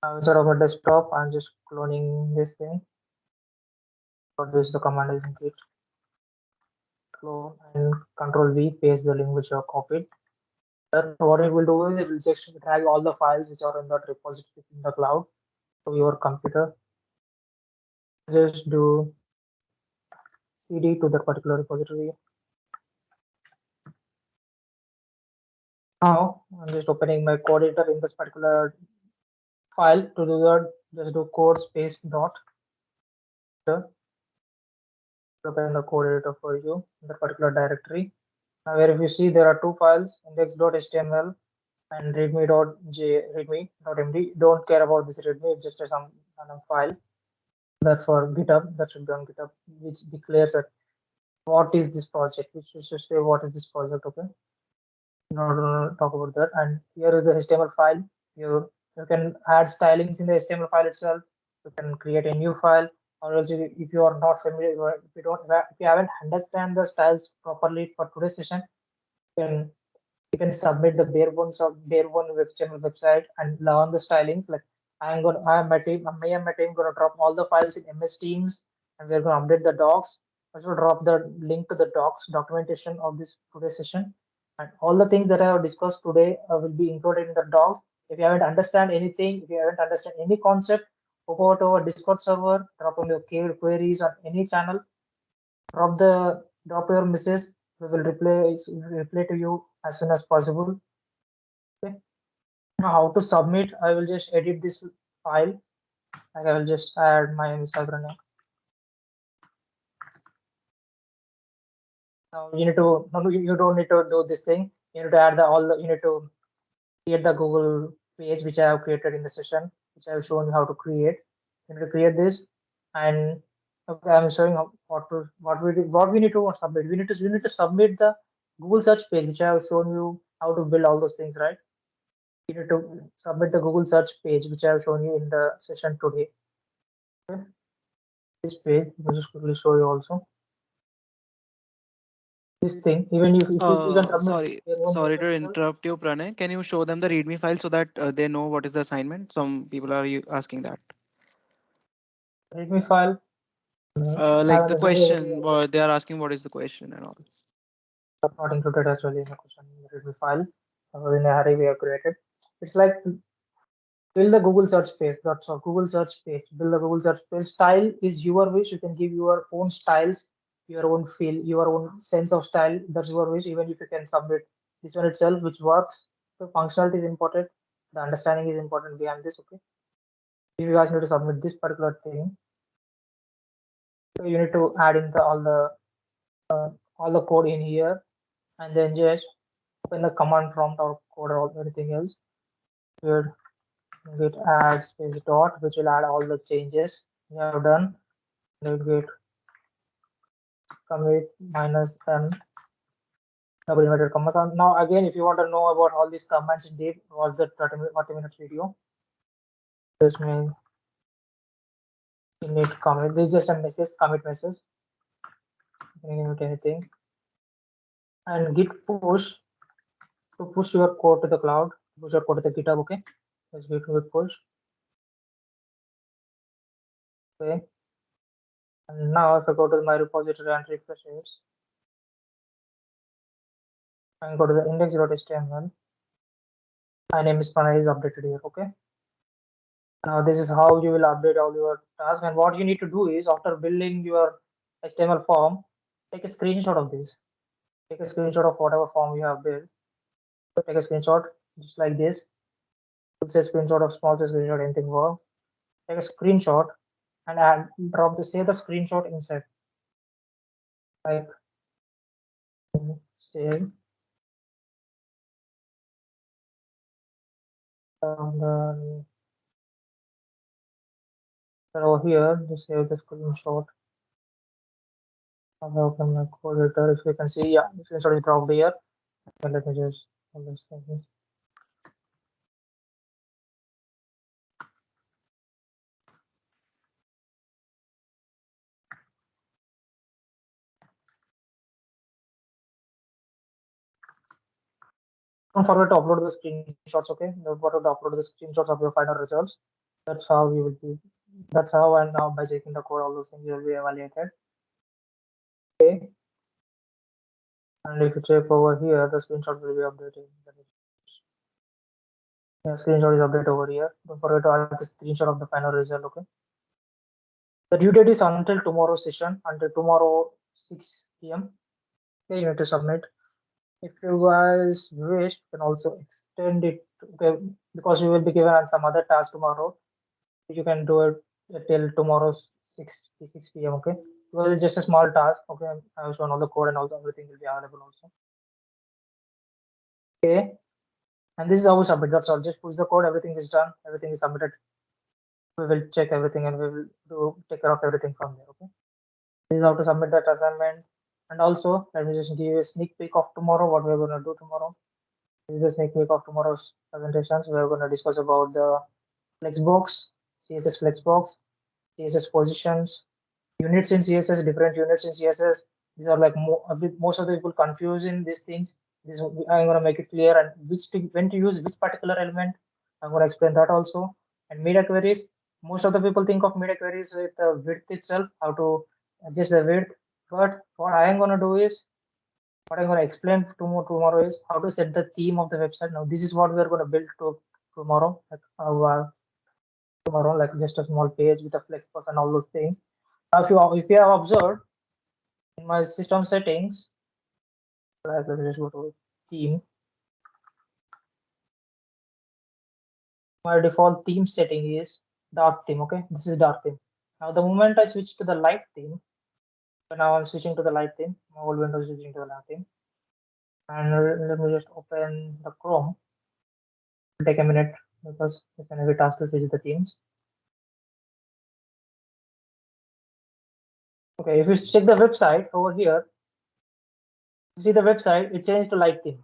Now instead of my desktop, I'm just cloning this thing. For this, the command is git clone and Control V, paste the link which you have copied. Then what it will do is it will just drag all the files which are in that repository in the cloud to your computer. Just do CD to that particular repository. Now I'm just opening my code editor in this particular file. To do that, just do code space dot. Open the code editor for you in the particular directory. Now where if you see there are two files, index.html and readme.md. Don't care about this readme, it's just some file. That's for GitHub, that should be on GitHub, which declares that what is this project, which should say what is this project. Okay, not talk about that. And here is the HTML file. You can add stylings in the HTML file itself. You can create a new file, or else if you are not familiar, if you haven't understand the styles properly for today's session, you can submit the bare bones HTML website and learn the stylings. Like I and my team gonna drop all the files in MS Teams, and we're gonna update the docs. Also drop the link to the docs documentation of this today's session, and all the things that I have discussed today will be included in the docs. If you haven't understand anything, if you haven't understand any concept, go over to our Discord server, drop on your queries on any channel, drop your message we will reply to you as soon as possible. Okay. Now how to submit? I will just edit this file. Like I will just add my Instagram name. Now you need to no, you don't need to do this thing. You need to add you need to create the Google page which I have created in the session, which I have shown you how to create. You need to create this, and okay, I'm showing what we need to submit. We need to submit the Google search page, which I have shown you how to build all those things, right? You need to submit the Google search page, which I have shown you in the session today. Okay. This page, let me just quickly show you also. This thing, even if you can submit Sorry, your own sorry to data as well. interrupt you, Pranay. Can you show them the README file so that they know what is the assignment? Some people are asking that. README file. Like the question, they are asking what is the question and all. Not included as well in the question README file. In a array we have created. It's like build the Google search page. That's all. Google search page. Build the Google search page. Style is your wish. You can give your own styles, your own feel, your own sense of style. That's your wish. Even if you can submit this one itself, which works. The functionality is important. The understanding is important behind this. Okay. If you guys need to submit this particular thing, so you need to add in all the code in here, and then just open the command prompt or code or anything else. Here, git add space dot, which will add all the changes you have done. Then git commit minus m double inverted commas. Now again, if you want to know about all these commands in deep, watch the 40 minutes video. This means init commit. This is just a message, commit message. You can init anything. And git push to push your code to the cloud, push your code to the GitHub. Okay, let's git push. Okay, and now if I go to my repository and refresh it, and go to the index.html, my name is Pranay is updated here. Okay, now this is how you will update all your tasks, and what you need to do is after building your HTML form, take a screenshot of this. Take a screenshot of whatever form you have built. So take a screenshot just like this. It's a screenshot of small screenshot, anything work. Take a screenshot and add drop the save the screenshot inside. Like save then over here just save the screenshot. I'll open my code editor. If you can see, yeah, the screenshot is dropped here. And let me just understand this. Don't forget to upload the screenshots, okay? Don't forget to upload the screenshots of your final results. That's how you will be. That's how, and now by checking the code, all those things will be evaluated. Okay. And if you check over here, the screenshot will be updated. Yeah, screenshot is updated over here. Don't forget to add the screenshot of the final result, okay? The due date is until tomorrow session, until tomorrow 6 p.m. Okay, you need to submit. If you guys wish, you can also extend it, okay, because we will be given some other task tomorrow. You can do it till tomorrow 6 p.m. Okay, well, it's just a small task. Okay, I have shown all the code and also everything will be available also. Okay, and this is how we submit. That's all. Just push the code. Everything is done. Everything is submitted. We will check everything and we will take care of everything from there. Okay, this is how to submit that assignment. And also, let me just give you a sneak peek of tomorrow. What we're going to do tomorrow. This is a sneak peek of tomorrow's presentations. We're going to discuss about the Flexbox, CSS Flexbox, CSS positions, units in CSS, different units in CSS. These are like most of the people confusing these things. I'm going to make it clear and when to use which particular element. I'm going to explain that also. And media queries. Most of the people think of media queries with the width itself, how to adjust the width. But what I am going to do is, what I'm going to explain tomorrow is how to set the theme of the website. Now, this is what we are going to build tomorrow. Like tomorrow, like just a small page with a flex post and all those things. Now, if you have observed in my system settings, Let me just go to theme. My default theme setting is dark theme. Okay, this is dark theme. Now the moment I switch to the light theme, so now I'm switching to the light theme. My whole window is switching to the light theme. And let me just open the Chrome. It'll take a minute because it's going to be task to switch the themes. Okay, if you check the website over here, you see the website, it changed to light theme.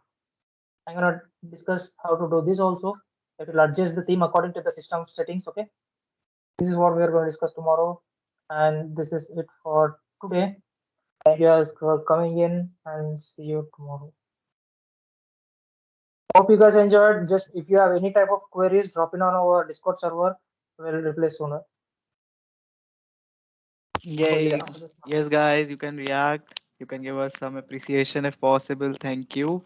I'm gonna discuss how to do this also. It will adjust the theme according to the system settings. Okay, this is what we are going to discuss tomorrow, and this is it for today. Thank you guys for coming in, and see you tomorrow. Hope you guys enjoyed. Just if you have any type of queries, drop in on our Discord server. We'll reply sooner. Yay. Yes, guys, you can react. You can give us some appreciation if possible. Thank you.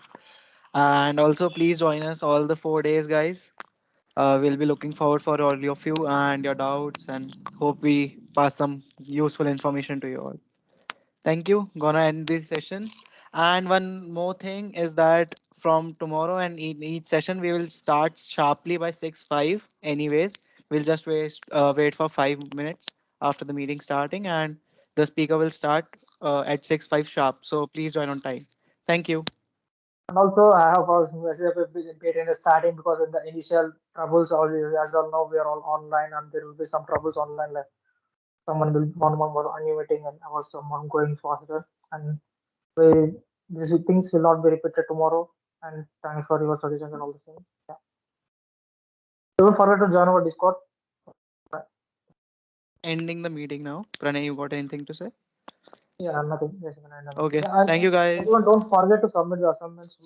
And also, please join us all the 4 days, guys. We'll be looking forward for all of you and your doubts, and hope we pass some useful information to you all. Thank you. Gonna end this session. And one more thing is that from tomorrow and in each session, we will start sharply by 6:05. Anyways, we'll just wait for 5 minutes after the meeting starting, and the speaker will start at 6:05 sharp. So please join on time. Thank you. And also, I have also messed up a bit in the starting because in the initial troubles, as all know, we are all online, and there will be some troubles online. Like someone was unmuting, and I was someone going faster, and we, these things will not be repeated tomorrow. And thanks for your suggestions and all the things. Yeah. Don't forget to join our Discord. Ending the meeting now. Pranay, you got anything to say? Yeah, nothing. Yes, you can end. Okay. Yeah, and Thank you, guys. everyone, don't forget to submit the assignments.